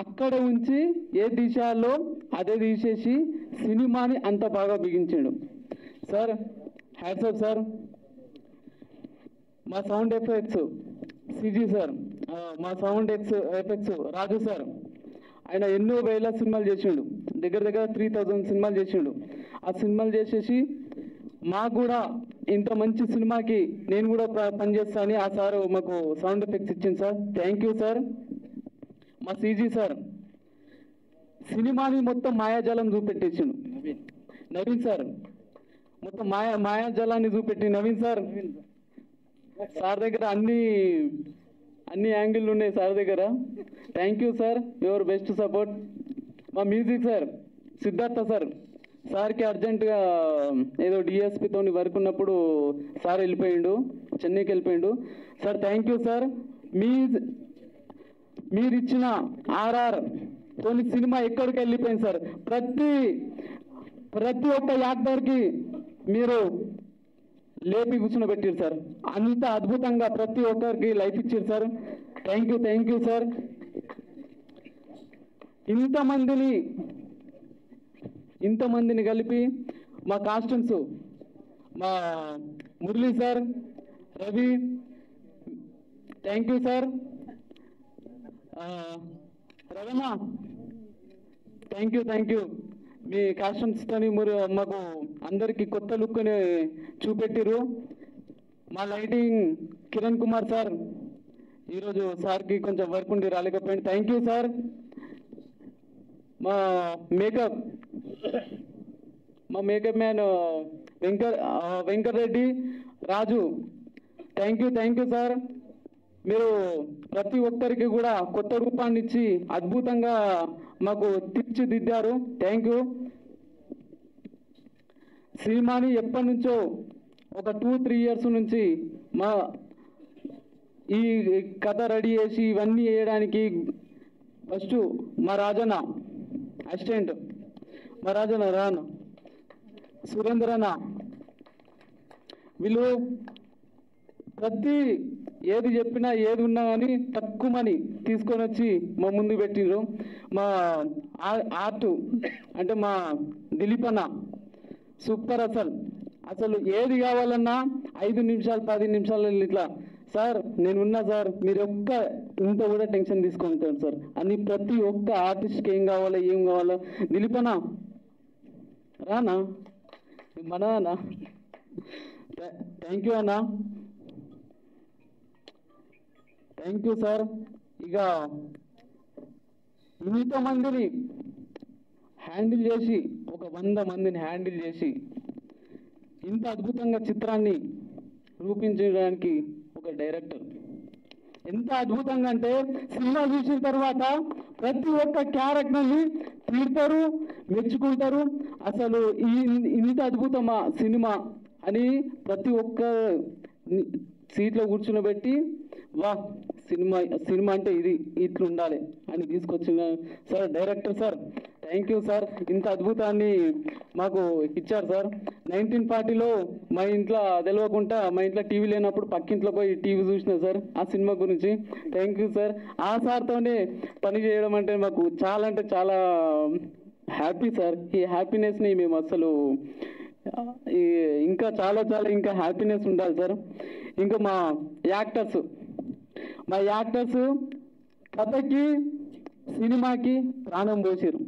అక్కడ ఉంచి ఏ తీశాలో అదే తీసేసి సినిమాని అంత బాగా బిగించాడు సార్. Hats off sir. మా సౌండ్ ఎఫెక్ట్స్ సిజీ సార్, మా సౌండ్ ఎఫెక్ట్స్ రాజు సార్, ఆయన ఎన్నో వేల సినిమాలు చేసిండు, దగ్గర 3000 సినిమాలు చేసిండు. ఆ సినిమాలు చేసేసి మాకు కూడా ఇంత మంచి సినిమాకి నేను కూడా పనిచేస్తాను ఆ సార్ మాకు సౌండ్ ఎఫెక్ట్స్ ఇచ్చింది సార్. Thank you sir. మా సిజీ సార్ సినిమాని మొత్తం మాయాజాలం చూపెట్టేసిండు. నవీన్ సార్ మొత్తం మాయాజాలాన్ని చూపెట్టి నవీన్ సార్ దగ్గర అన్ని యాంగిల్ ఉన్నాయి సార్ దగ్గర. Thank you sir, your best support. మా మ్యూజిక్ సార్ సిద్ధార్థ సార్కి అర్జెంటుగా ఏదో డిఎస్పితో వర్క్ ఉన్నప్పుడు సార్ వెళ్ళిపోయిండు, చెన్నైకి వెళ్ళిపోయిండు. Sir thank you sir. మీరు ఇచ్చిన RR తోని సినిమా ఎక్కడికి వెళ్ళిపోయింది సార్. ప్రతి ఒక్క యాక్టర్కి మీరు లేపి కూర్చునబెట్టారు సార్. అంత అద్భుతంగా ప్రతి ఒక్కరికి లైఫ్ ఇచ్చారు సార్. Thank you sir. ఇంతమందిని కలిపి మా కాస్ట్యూమ్స్ మా Murali sir, Ravi, thank you sir. Ravana thank you. మీ కాస్ట్యూమ్స్తోని మీరు మాకు అందరికీ కొత్త లుక్ని చూపెట్టిరు. మా లైటింగ్ కిరణ్ కుమార్ సార్, ఈరోజు సార్కి కొంచెం వర్క్ ఉండి రాలేకపోయింది. Thank you sir. మా makeup man Venkatareddy, Raju, thank you sir. మీరు ప్రతి ఒక్కరికి కూడా కొత్త రూపాన్ని ఇచ్చి అద్భుతంగా మాకు తీర్చిదిద్దారు. Thank you. సినిమాని ఎప్పటి నుంచో ఒక 2-3 ఇయర్స్ నుంచి ఈ కథ రెడీ చేసి ఇవన్నీ వేయడానికి ఫస్ట్ మా రాజన్న అసిస్టెంట్, మా రాజన్న రాన్, సురేంద్రన్న, వీళ్ళు ప్రతి ఏది చెప్పినా ఏది ఉన్నా కానీ తక్కువని తీసుకొని వచ్చి మా ముందు పెట్టిండ్రు. మా ఆర్ట్ అంటే మా దిలీప్ అన్న సూపర్. అసలు ఏది కావాలన్నా 5 నిమిషాలు 10 నిమిషాలు ఇట్లా సార్ నేనున్నా సార్, మీరు ఇంత కూడా టెన్షన్ తీసుకుంటారు సార్ అని ప్రతి ఒక్క ఆర్టిస్ట్కి ఏం కావాలో దిలీప్ అన్న రానా మన అన్న. థ్యాంక్ యూ అన్న. Thank you sir. ఇక ఇంతమందిని హ్యాండిల్ చేసి 100 మందిని హ్యాండిల్ చేసి ఇంత అద్భుతంగా చిత్రాన్ని రూపించడానికి ఒక డైరెక్టర్, ఎంత అద్భుతంగా అంటే సినిమా చూసిన తర్వాత ప్రతి ఒక్క క్యారెక్టర్ని తీర్తారు, మెచ్చుకుంటారు. అసలు ఇంత అద్భుతమా సినిమా అని ప్రతి ఒక్క సీట్లో కూర్చునబెట్టి వా సినిమా అంటే ఇది ఇట్లా ఉండాలి అని తీసుకొచ్చిన sir director sir, thank you sir. ఇంత అద్భుతాన్ని మాకు ఇచ్చారు సార్. 1940లో మా ఇంట్లో తెలియకుండా మా ఇంట్లో టీవీ లేనప్పుడు పక్కింట్లో పోయి టీవీ చూసిన సార్ ఆ సినిమా గురించి. Thank you sir. ఆ సార్తోనే పని చేయడం అంటే మాకు చాలా అంటే చాలా హ్యాపీ సార్. ఈ హ్యాపీనెస్ని మేము అసలు ఇంకా చాలా చాలా ఇంకా హ్యాపీనెస్ ఉండాలి సార్. ఇంకా మా యాక్టర్స్ కథకి సినిమాకి ప్రాణం పోసారు.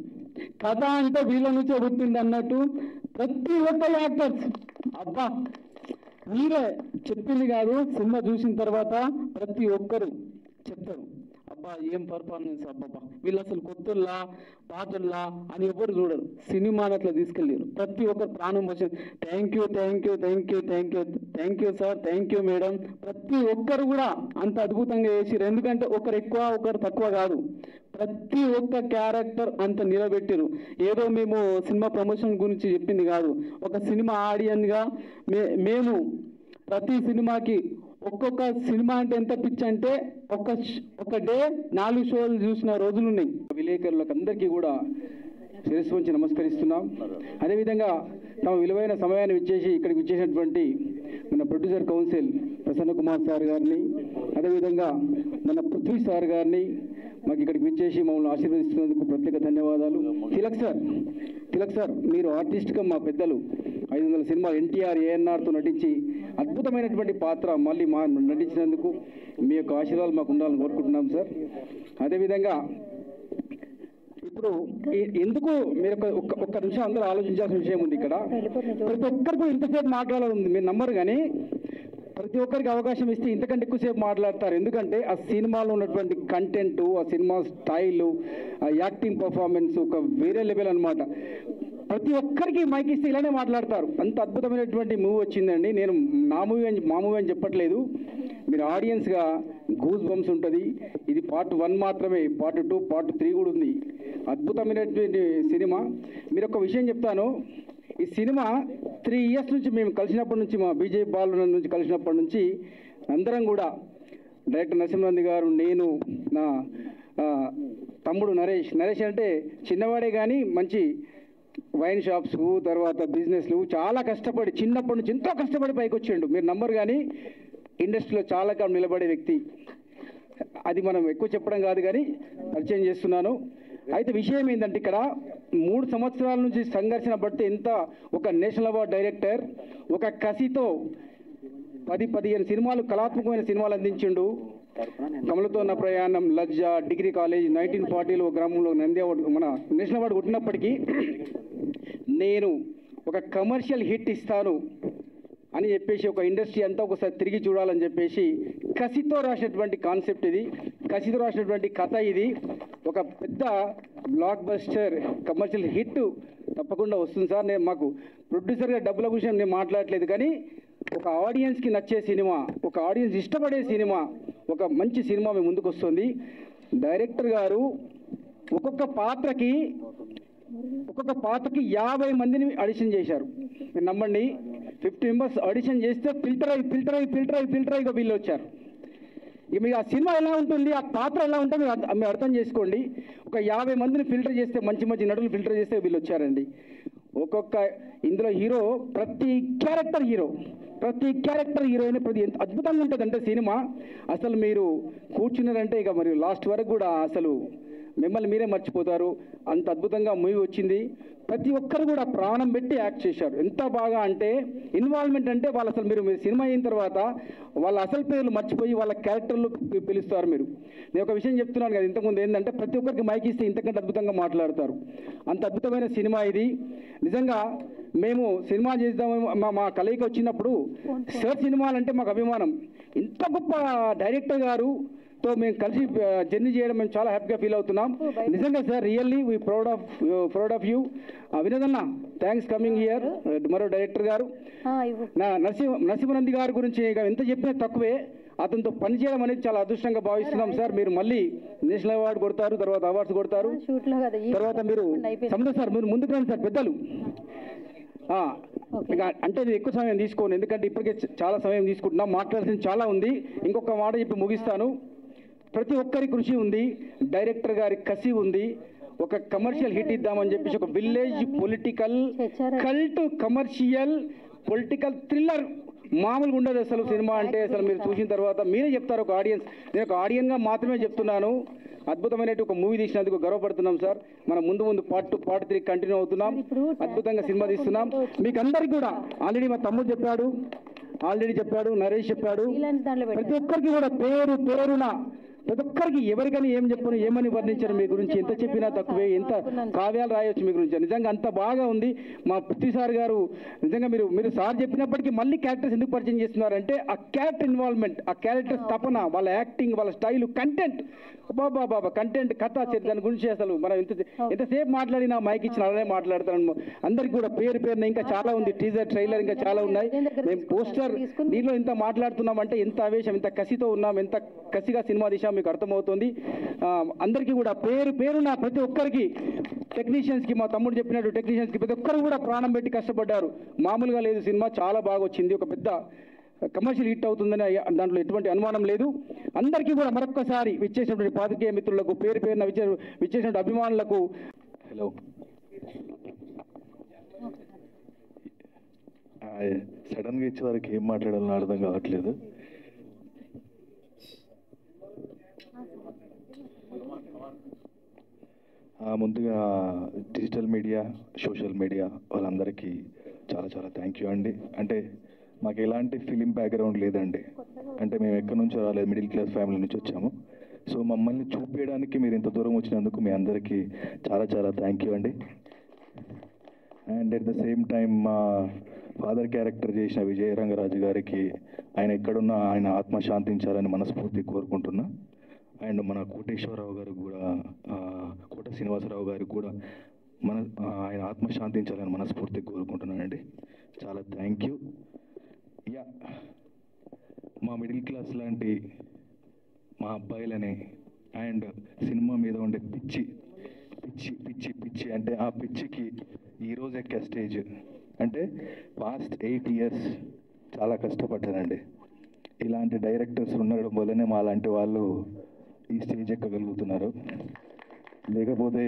కథ అంటే వీళ్ళ నుంచే పుట్టింది అన్నట్టు ప్రతి ఒక్క యాక్టర్స్ అబ్బా మీరే చెప్పింది కాదు, సినిమా చూసిన తర్వాత ప్రతి ఒక్కరు చెప్తారు అబ్బా ఏం పర్ఫార్మెన్స్, అబ్బాబ్బా వీళ్ళు అసలు కొత్తల్లా పాటల్లా అని ఎవరు చూడరు. సినిమాని అట్లా తీసుకెళ్ళారు, ప్రతి ఒక్కరు ప్రాణం పోసారు. Thank you sir, thank you madam. ప్రతి ఒక్కరు కూడా అంత అద్భుతంగా చేసారు. ఎందుకంటే ఒకరు ఎక్కువ ఒకరు తక్కువ కాదు, ప్రతి ఒక్క క్యారెక్టర్ అంత నిలబెట్టారు. ఏదో మేము సినిమా ప్రమోషన్ గురించి చెప్పింది కాదు, ఒక సినిమా ఆడియన్గా మేము ప్రతి సినిమాకి ఒక్కొక్క సినిమా అంటే ఎంత పిచ్చి అంటే ఒక డే 4 షోలు చూసిన రోజులు ఉన్నాయి. విలేకరులకు అందరికీ కూడా శిరస్సు వంచి నమస్కరిస్తున్నాం. అదేవిధంగా తమ విలువైన సమయాన్ని ఇచ్చేసి ఇక్కడికి ఇచ్చేసినటువంటి మన producer council Prasanna Kumar sir గారిని, అదేవిధంగా మన పృథ్వీ సార్ గారిని మాకు ఇక్కడికి విచ్చేసి మమ్మల్ని ఆశీర్వదిస్తున్నందుకు ప్రత్యేక ధన్యవాదాలు. తిలక్ సార్ మీరు ఆర్టిస్ట్గా మా పెద్దలు 500 సినిమాలు ఎన్టీఆర్ ఏఎన్ఆర్తో నటించి అద్భుతమైనటువంటి పాత్ర మళ్ళీ నటించినందుకు మీ యొక్క ఆశీర్వాదాలు మాకు ఉండాలని కోరుకుంటున్నాం సార్. అదేవిధంగా ఇప్పుడు ఎందుకు మీరు ఒక్క నిమిషం అందరూ ఆలోచించాల్సిన విషయం ఉంది. ఇక్కడ ప్రతి ఒక్కరికి ఇంతసేపు మాట్లాడాలి ఉంది, మీరు నమ్మరు కానీ ప్రతి ఒక్కరికి అవకాశం ఇస్తే ఇంతకంటే ఎక్కువసేపు మాట్లాడతారు. ఎందుకంటే ఆ సినిమాలో ఉన్నటువంటి కంటెంట్, ఆ సినిమా స్టైలు, ఆ యాక్టింగ్ పర్ఫార్మెన్స్ ఒక వేరే లెవెల్ అనమాట. ప్రతి ఒక్కరికి మైక్ ఇస్తే ఇలానే మాట్లాడతారు. అంత అద్భుతమైనటువంటి మూవీ వచ్చిందండి. నేను మా మూవీ అని చెప్పట్లేదు, మీరు ఆడియన్స్గా గూస్ బంప్స్ ఉంటుంది. ఇది పార్ట్ 1 మాత్రమే, పార్ట్ 2 పార్ట్ 3 కూడా ఉంది. అద్భుతమైనటువంటి సినిమా. మీరు ఒక విషయం చెప్తాను, ఈ సినిమా 3 ఇయర్స్ నుంచి మేము కలిసినప్పటి నుంచి, మా బీజేపీ బాలు నుంచి కలిసినప్పటి నుంచి అందరం కూడా డైరెక్టర్ నరసింహనంది గారు, నేను, నా తమ్ముడు నరేష్ అంటే చిన్నవాడే కానీ మంచి వైన్ షాప్స్, తర్వాత బిజినెస్లు చాలా కష్టపడి చిన్నప్పటి నుంచి ఎంతో కష్టపడి పైకి వచ్చాడు. మీరు నంబర్ కానీ ఇండస్ట్రీలో చాలా కాలం నిలబడే వ్యక్తి. అది మనం ఎక్కువ చెప్పడం కాదు కానీ పరిచయం చేస్తున్నాను. అయితే విషయం ఏంటంటే ఇక్కడ 3 సంవత్సరాల నుంచి సంఘర్షణ పడితే ఎంత ఒక నేషనల్ అవార్డ్ డైరెక్టర్ ఒక కసితో 10-15 సినిమాలు, కళాత్మకమైన సినిమాలు అందించిండు. కమలతో నా ప్రయాణం, లజ్జ, డిగ్రీ కాలేజ్, 1940లో గ్రామంలో నంది అవార్డు, మన నేషనల్ అవార్డు కొట్టినప్పటికీ నేను ఒక కమర్షియల్ హిట్ ఇస్తాను అని చెప్పేసి ఒక ఇండస్ట్రీ అంతా ఒకసారి తిరిగి చూడాలని చెప్పేసి కసితో రాసినటువంటి కాన్సెప్ట్ ఇది, కసితో రాసినటువంటి కథ ఇది. ఒక పెద్ద బ్లాక్ బస్టర్ కమర్షియల్ హిట్ తప్పకుండా వస్తుంది సార్. నేను మాకు ప్రొడ్యూసర్గా డబ్బుల విషయం నేను మాట్లాడలేదు కానీ ఒక ఆడియన్స్కి నచ్చే సినిమా, ఒక ఆడియన్స్ ఇష్టపడే సినిమా, ఒక మంచి సినిమా మీ ముందుకు వస్తుంది. డైరెక్టర్ గారు ఒక్కొక్క పాత్రకి 50 మందిని ఆడిషన్ చేశారు. మీరు నమ్మండి, 50 మెంబర్స్ ఆడిషన్ చేస్తే ఫిల్టర్ అయ్యి వీళ్ళు వచ్చారు. ఇక మీకు ఆ సినిమా ఎలా ఉంటుంది, ఆ పాత్ర ఎలా ఉంటుందో మీరు అర్థం చేసుకోండి. ఒక 50 మందిని ఫిల్టర్ చేస్తే, మంచి నటులు ఫిల్టర్ చేస్తే వీళ్ళు వచ్చారండి. ఇందులో హీరో ప్రతి క్యారెక్టర్ హీరోయిన్ ఎంత అద్భుతంగా ఉంటుందంటే సినిమా అసలు మీరు కూర్చున్నారంటే ఇక మరి లాస్ట్ వరకు కూడా అసలు మిమ్మల్ని మీరే మర్చిపోతారు. అంత అద్భుతంగా మూవీ వచ్చింది. ప్రతి ఒక్కరు కూడా ప్రాణం పెట్టి యాక్ట్ చేశారు. ఎంత బాగా అంటే ఇన్వాల్వ్మెంట్ అంటే వాళ్ళు అసలు మీరు సినిమా అయిన తర్వాత వాళ్ళ అసలు పేర్లు మర్చిపోయి వాళ్ళ క్యారెక్టర్లు పిలుస్తారు. నేను ఒక విషయం చెప్తున్నాను కదా ఇంతకుముందు, ఏంటంటే ప్రతి ఒక్కరికి మైక్ ఇస్తే ఇంతకంటే అద్భుతంగా మాట్లాడతారు. అంత అద్భుతమైన సినిమా ఇది. నిజంగా మేము సినిమా చేద్దాము మా కలయిక వచ్చినప్పుడు సార్ సినిమాలంటే మాకు అభిమానం. ఇంత గొప్ప డైరెక్టర్ గారుతో మేము కలిసి జర్నీ చేయడం మేము చాలా హ్యాపీగా ఫీల్ అవుతున్నాం. నిజంగా sir, really we proud of you. వినోదన్న, థ్యాంక్స్ కమింగ్ హియర్. మరో డైరెక్టర్ గారు నా నరసింహనంది గారి గురించి ఇక ఎంత చెప్పినా తక్కువే. అతనితో పనిచేయడం అనేది చాలా అదృష్టంగా భావిస్తున్నాం సార్. మీరు మళ్ళీ నేషనల్ అవార్డు కొడతారు, తర్వాత అవార్డ్స్ కొడతారు, తర్వాత మీరు సముద్ర సార్ మీరు ముందుకు రండి సార్ పెద్దలు. ఇక అంటే నేను ఎక్కువ సమయం తీసుకోను, ఎందుకంటే ఇప్పటికే చాలా సమయం తీసుకుంటున్నాం, మాట్లాడాల్సింది చాలా ఉంది. ఇంకొక మాట చెప్పి ముగిస్తాను. ప్రతి ఒక్కరి కృషి ఉంది, డైరెక్టర్ గారి కసి ఉంది. ఒక కమర్షియల్ హిట్ ఇద్దామని చెప్పేసి ఒక village political cult commercial political thriller మామూలుగా ఉండదు అసలు సినిమా అంటే. అసలు మీరు చూసిన తర్వాత మీరే చెప్తారు ఒక ఆడియన్స్. నేను ఒక ఆడియన్గా మాత్రమే చెప్తున్నాను. అద్భుతమైన ఒక మూవీ తీసినందుకు గర్వపడుతున్నాం సార్. మనం ముందు పార్ట్ 2 పార్ట్ 3 కంటిన్యూ అవుతున్నాం. అద్భుతంగా సినిమా తీస్తున్నాం. మీకు అందరికీ కూడా ఆల్రెడీ మా తమ్ముడు చెప్పాడు, నరేష్ చెప్పాడు. ప్రతి ఒక్కరికి కూడా పేరున ప్రతి ఒక్కరికి ఎవరికైనా ఏం చెప్పను, ఏమని వర్ణించారు మీ గురించి, ఎంత చెప్పినా తక్కువే, ఎంత కావ్యాలు రాయొచ్చు మీ గురించి. నిజంగా అంత బాగా ఉంది. మా పుత్తి సార్ గారు నిజంగా మీరు సార్ చెప్పినప్పటికీ మళ్ళీ క్యారెక్టర్స్ ఎందుకు పరిచయం చేస్తున్నారంటే ఆ క్యారెక్టర్ ఇన్వాల్వ్మెంట్, ఆ క్యారెక్టర్స్ తపన, వాళ్ళ యాక్టింగ్, వాళ్ళ స్టైల్, కంటెంట్, బాబా కంటెంట్, కథ, దాని గురించి అసలు మనం ఎంతసేపు మాట్లాడినా మైక్ ఇచ్చిన అలానే మాట్లాడతాను. అందరికి కూడా పేరున ఇంకా చాలా ఉంది. టీజర్, ట్రైలర్ ఇంకా చాలా ఉన్నాయి. మేము పోస్టర్ దీనిలో ఇంత మాట్లాడుతున్నాం అంటే ఎంత ఆవేశం, ఎంత కసితో ఉన్నాం, ఎంత కసిగా సినిమా తీసాం మీకు అర్థమవుతుంది. అందరికీ కూడా పేరున ప్రతి ఒక్కరికి, టెక్నీషియన్స్కి, మా తమ్ముడు చెప్పినట్టు టెక్నీషియన్స్కి ప్రతి ఒక్కరు కూడా ప్రాణం పెట్టి కష్టపడ్డారు. మామూలుగా లేదు సినిమా, చాలా బాగా వచ్చింది. ఒక పెద్ద కమర్షియల్ హిట్ అవుతుందని దాంట్లో ఎటువంటి అనుమానం లేదు. అందరికీ కూడా మరొక్కసారి విచ్చేసినటువంటి పాత్రికేయ మిత్రులకు, పేరున విచ్చేసినటువంటి అభిమానులకు హలో. సడన్గా ఇచ్చే వారికి ఏం మాట్లాడాలని అర్థం కావట్లేదు. ముందుగా డిజిటల్ మీడియా, సోషల్ మీడియా వాళ్ళందరికీ చాలా థ్యాంక్ యూ అండి. అంటే మాకు ఎలాంటి ఫిలిం బ్యాక్గ్రౌండ్ లేదండి. అంటే మేము ఎక్కడి నుంచో రాలేదు, మిడిల్ క్లాస్ ఫ్యామిలీ నుంచి వచ్చాము. సో మమ్మల్ని చూపించడానికి మీరు ఇంత దూరం వచ్చినందుకు మీ అందరికీ చాలా థ్యాంక్ యూ అండి. And at the same time మా ఫాదర్ క్యారెక్టర్ చేసిన విజయ రంగరాజు గారికి ఆయన ఎక్కడున్నా ఆయన ఆత్మ శాంతించాలని మనస్ఫూర్తి కోరుకుంటున్నా. అండ్ మన కోటేశ్వరరావు గారు కూడా, కోట శ్రీనివాసరావు గారికి కూడా ఆయన ఆత్మ శాంతించాలని మనస్ఫూర్తి కోరుకుంటున్నానండి. చాలా థ్యాంక్ యూ. మా మిడిల్ క్లాస్ లాంటి మా అబ్బాయిలని అండ్ సినిమా మీద ఉండే పిచ్చి అంటే ఆ పిచ్చికి ఈరోజు ఎక్కే స్టేజ్ అంటే పాస్ట్ 8 years చాలా కష్టపడ్డానండి. ఇలాంటి డైరెక్టర్స్ ఉండడం వల్లనే మా లాంటి వాళ్ళు ఈ స్టేజ్ ఎక్కగలుగుతున్నారు. లేకపోతే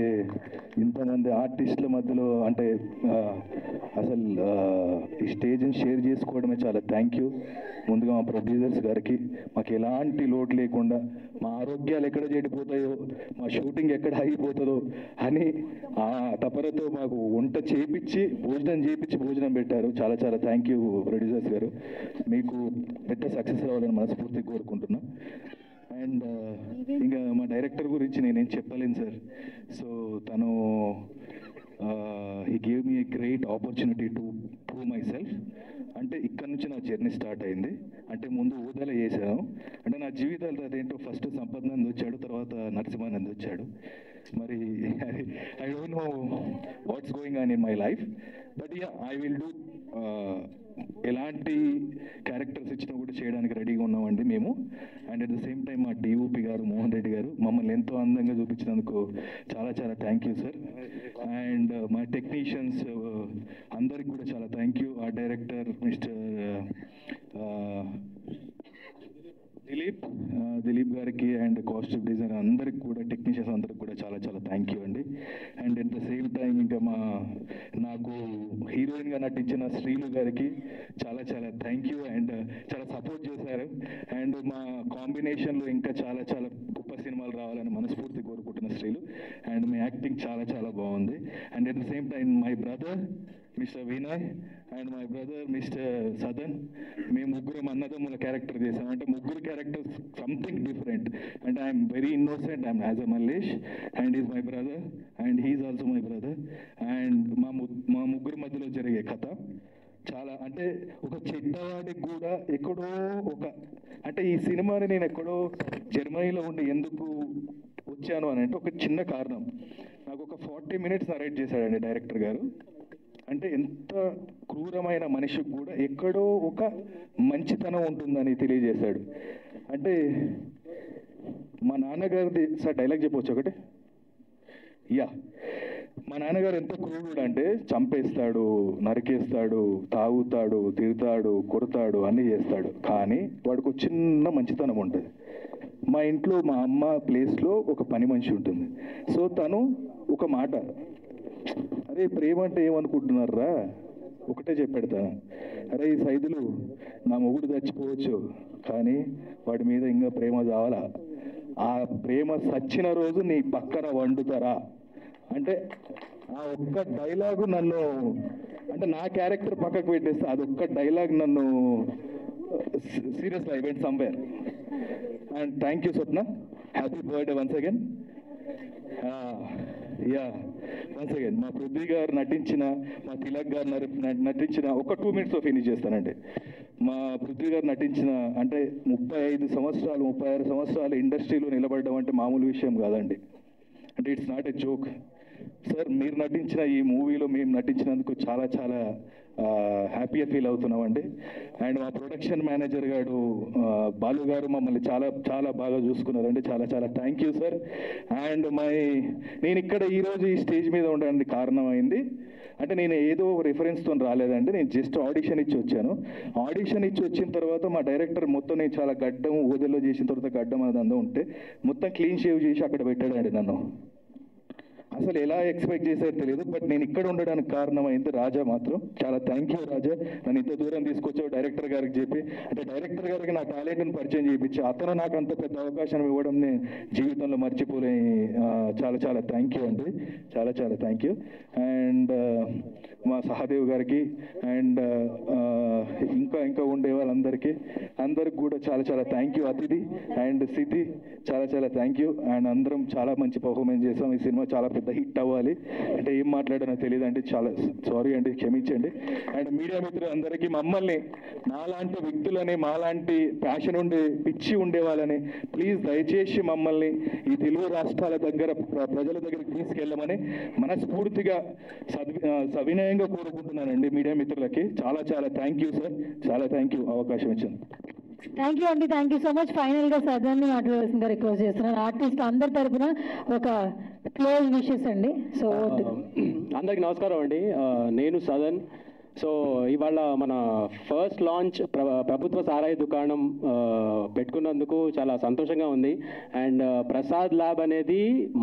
ఇంతమంది ఆర్టిస్టుల మధ్యలో అంటే అసలు ఈ స్టేజ్ని షేర్ చేసుకోవడమే చాలా థ్యాంక్ యూ. ముందుగా మా ప్రొడ్యూసర్స్ గారికి, మాకు ఎలాంటి లోటు లేకుండా మా ఆరోగ్యాలు ఎక్కడ చెడిపోతాయో, మా షూటింగ్ ఎక్కడ ఆగిపోతుందో అని ఆ తపనతో మాకు వంట చేయించి భోజనం పెట్టారు. చాలా థ్యాంక్ యూ ప్రొడ్యూసర్స్ గారు. మీకు పెద్ద సక్సెస్ రావాలని మనస్ఫూర్తిగా కోరుకుంటున్నా. అండ్ ఇంకా మా డైరెక్టర్ గురించి నేనేం చెప్పలేను సార్. సో తను he gave me a great opportunity to prove my self. అంటే ఇక్కడ నుంచి నా జర్నీ స్టార్ట్ అయింది. అంటే ముందు ఊదల చేశాను. అంటే నా జీవితాలు అదేంటో ఫస్ట్ సంపదనంద్ వచ్చాడు, తర్వాత నరసింహానంద్ వచ్చాడు. మరి I don't know what's going on in my life, but I will do. ఎలాంటి క్యారెక్టర్స్ ఇచ్చినా కూడా చేయడానికి రెడీగా ఉన్నామండి మేము. And at the same time మా డిఓపి గారు మోహన్ రెడ్డి గారు మమ్మల్ని ఎంతో అందంగా చూపించినందుకు చాలా థ్యాంక్ యూ సార్. అండ్ మా టెక్నీషియన్స్ అందరికి కూడా చాలా థ్యాంక్ యూ. ఆ డైరెక్టర్ మిస్టర్ దిలీప్ గారికి అండ్ కాస్ట్యూమ్ డిజైనర్ అందరికి కూడా, టెక్నీషియన్స్ అందరికి కూడా చాలా థ్యాంక్ యూ అండి. And at the same time ఇంకా నాకు హీరోయిన్గా నటించిన శ్రీలు గారికి చాలా థ్యాంక్ యూ. అండ్ చాలా సపోర్ట్ చేశారు. అండ్ మా కాంబినేషన్లో ఇంకా చాలా గొప్ప సినిమాలు రావాలని మనస్ఫూర్తి కోరుకుంటున్న శ్రీలు. అండ్ మీ యాక్టింగ్ చాలా బాగుంది. And at the same time my brother mister Vinay and my brother mister Sadan, మేము ముగ్గురం అన్నదమ్ముల క్యారెక్టర్ చేసాం. అంటే ముగ్గురు characters something different. And I'm very innocent, I'm as a Mallesh and is my brother and he is also my brother. And మా ముగ్గురు మధ్యలో జరిగే కథ చాలా, అంటే ఒక చెడ్డవాడికి కూడా ఎక్కడో అంటే ఈ సినిమాని నేను ఎక్కడో జర్మనీలో ఉండి ఎందుకు వచ్చాను అని అంటే ఒక చిన్న కారణం. నాకు ఒక 40 minutes నరేట్ చేశాడండి డైరెక్టర్ గారు. అంటే ఎంత క్రూరమైన మనిషికి కూడా ఎక్కడో ఒక మంచితనం ఉంటుందని తెలియజేశాడు. అంటే మా నాన్నగారిది సార్ డైలాగ్ చెప్పవచ్చు ఒకటి. యా, మా నాన్నగారు ఎంత క్రూరుడు అంటే చంపేస్తాడు, నరికేస్తాడు, తాగుతాడు, తిడతాడు, కొడతాడు, అన్నీ చేస్తాడు. కానీ వాడికి ఒక చిన్న మంచితనం ఉంటుంది. మా ఇంట్లో మా అమ్మ ప్లేస్లో ఒక పని మనిషి ఉంటుంది. సో తను ఒక మాట, అరే ప్రేమ అంటే ఏమనుకుంటున్నారా, ఒకటే చెప్పాడు తను, అరే ఈ సైదులు నా మొగుడు చచ్చిపోవచ్చు కానీ వాడి మీద ఇంకా ప్రేమ చావాలా, ఆ ప్రేమ సచ్చిన రోజు నీ పక్కన వండుతారా అంటే ఆ ఒక్క డైలాగు నన్ను, అంటే నా క్యారెక్టర్ పక్కకు పెట్టేస్తే అదొక్క డైలాగ్ నన్ను seriously I went somewhere. And thank you Swapna, happy birthday once again. Yeah, once again మా పృథ్వీ గారు నటించిన, మా తిలక్ గారు నటించిన, ఒక 2 minutesలో ఫినిష్ చేస్తానండి. మా పృథ్వీ గారు నటించిన, అంటే 35 సంవత్సరాలు 36 సంవత్సరాలు ఇండస్ట్రీలో నిలబడడం అంటే మామూలు విషయం కాదండి. అంటే it's not a joke. Sir మీరు నటించిన ఈ మూవీలో మేము నటించినందుకు చాలా చాలా హ్యాపీగా ఫీల్ అవుతున్నామండి. అండ్ మా ప్రొడక్షన్ మేనేజర్ గారు బాలు గారు మమ్మల్ని చాలా చాలా బాగా చూసుకున్నారండి. చాలా చాలా థ్యాంక్ యూ సార్. అండ్ నేను ఇక్కడ ఈరోజు ఈ స్టేజ్ మీద ఉండడానికి కారణమైంది అంటే నేను ఏదో రిఫరెన్స్తో రాలేదండి. నేను జస్ట్ ఆడిషన్ ఇచ్చి వచ్చాను. ఆడిషన్ ఇచ్చి వచ్చిన తర్వాత మా డైరెక్టర్ మొత్తం నేను చాలా గడ్డం ఊదల్లో చేసిన తర్వాత గడ్డం అది అంతా ఉంటే మొత్తం క్లీన్ షేవ్ చేసి అక్కడ పెట్టాడండి నన్ను. అసలు ఎలా ఎక్స్పెక్ట్ చేశారో తెలియదు. బట్ నేను ఇక్కడ ఉండడానికి కారణమైంది రాజా మాత్రం. చాలా థ్యాంక్ యూ రాజా, నన్ను ఇంత దూరం తీసుకొచ్చావు డైరెక్టర్ గారికి చెప్పి. అంటే డైరెక్టర్ గారికి నా టాలెంట్ని పరిచయం చేయించి అతను నాకు అంత పెద్ద అవకాశం ఇవ్వడం నేను జీవితంలో మర్చిపోలేని. చాలా చాలా థ్యాంక్ యూ అండి, చాలా చాలా థ్యాంక్ యూ. అండ్ మా సహదేవ్ గారికి అండ్ ఇంకా ఉండే వాళ్ళందరికీ కూడా చాలా చాలా థ్యాంక్ యూ. అతిథి అండ్ సిద్ధి చాలా చాలా థ్యాంక్ యూ. అండ్ అందరం చాలా మంచి పర్ఫార్మెన్స్ చేసాం. ఈ సినిమా చాలా పెద్ద హిట్ అవ్వాలి. అంటే ఏం మాట్లాడానో తెలియదు అంటే చాలా సారీ అండి, క్షమించండి. అండ్ మీడియా మిత్రులు అందరికీ, మమ్మల్ని మాలాంటి వ్యక్తులని, మాలాంటి ప్యాషన్ ఉండే పిచ్చి ఉండే వాళ్ళని ప్లీజ్ దయచేసి మమ్మల్ని ఈ తెలుగు రాష్ట్రాల దగ్గర ప్రజల దగ్గరికి తీసుకెళ్ళమని మనస్ఫూర్తిగా సవినయంగా కోరుకుంటున్నానండి మీడియా మిత్రులకి. చాలా చాలా థ్యాంక్ యూ సార్, చాలా థ్యాంక్ యూ అవకాశం ఇచ్చాను. థ్యాంక్ యూ అండి, థ్యాంక్ యూ సో మచ్. ఫైనల్గా సదన్ని మాట్లాడాల్సిందిగా రిక్వెస్ట్ చేస్తున్నాను. ఆర్టిస్ట్ అందరి తరఫున ఒక క్లోజ్ విషెస్ అండి. సో అందరికి నమస్కారం అండి, నేను సదన్. సో ఇవాళ మన ఫస్ట్ లాంచ్ ప్రభుత్వ సారాయి దుకాణం పెట్టుకున్నందుకు చాలా సంతోషంగా ఉంది. అండ్ ప్రసాద్ ల్యాబ్ అనేది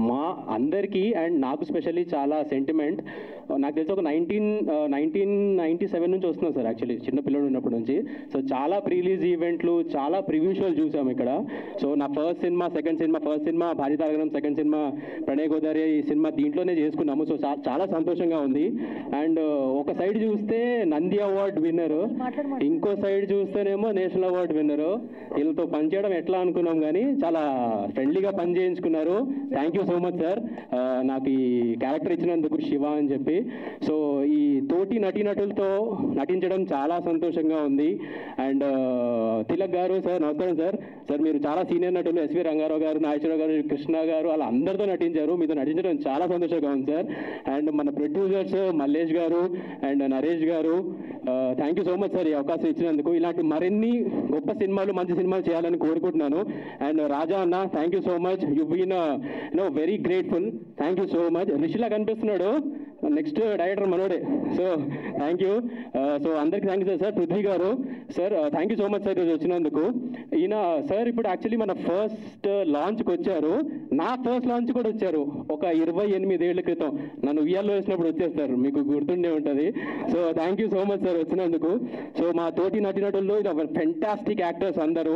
మా అందరికీ అండ్ నాకు స్పెషల్లీ చాలా సెంటిమెంట్. నాకు తెలిసి ఒక 1997 నుంచి వస్తున్నాం సార్, యాక్చువల్లీ చిన్న పిల్లలు ఉన్నప్పటి నుంచి. సో చాలా ప్రీలీజ్ ఈవెంట్లు, చాలా ప్రివ్యూ షోలు చూసాము ఇక్కడ. సో నా first cinema, second cinema, first cinema భార్యతారగణం, సెకండ్ సినిమా ప్రణయ్ గోదావరి, ఈ సినిమా దీంట్లోనే చేసుకున్నాము. సో చాలా సంతోషంగా ఉంది. అండ్ ఒక సైడ్ చూస్తే నంది అవార్డ్ విన్నరు, ఇంకో సైడ్ చూస్తేనేమో నేషనల్ అవార్డ్ విన్నరు. వీళ్ళతో పనిచేయడం ఎట్లా అనుకున్నాం కానీ చాలా ఫ్రెండ్లీగా పని చేయించుకున్నారు. Thank you so much sir, నాకు ఈ క్యారెక్టర్ ఇచ్చినందుకు, శివ అని చెప్పి. సో ఈ తోటి నటీనటులతో నటించడం చాలా సంతోషంగా ఉంది. అండ్ తిలక్ గారు సార్, నమస్కారం సార్. సార్ మీరు చాలా సీనియర్ నటులు, ఎస్వి రంగారావు గారు, నాగేశ్వరరావు గారు, కృష్ణ గారు, అలా అందరితో నటించారు. మీతో నటించడం చాలా సంతోషంగా ఉంది సార్. అండ్ మన ప్రొడ్యూసర్స్ మల్లేష్ గారు అండ్ నరేష్ గారు, thank you so much sir ఈ అవకాశం ఇచ్చినందుకు. ఇలాంటి మరిన్ని గొప్ప సినిమాలు, మంచి సినిమాలు చేయాలని కోరుకుంటున్నాను. అండ్ రాజా అన్న, thank you so much, you been very grateful. Thank you so much. రిషిలా కనిపిస్తున్నాడు, నెక్స్ట్ డైరెక్టర్ మనోడే. So thank you. సో అందరికీ థ్యాంక్ యూ సార్. పృథ్వీ గారు sir, thank you so much sir ఈరోజు వచ్చినందుకు. ఈయన సార్ ఇప్పుడు యాక్చువల్లీ మన ఫస్ట్ లాంచ్కి వచ్చారు, నా ఫస్ట్ లాంచ్ కూడా వచ్చారు ఒక 28 ఏళ్ల క్రితం. నన్ను ఉయ్యాల్లో వేసినప్పుడు వచ్చేస్తారు, మీకు గుర్తుండే ఉంటుంది. So thank you so much sir వచ్చినందుకు. సో మా తోటి నటినటుల్లో ఇది ఫెంటాస్టిక్ యాక్టర్స్ అందరూ,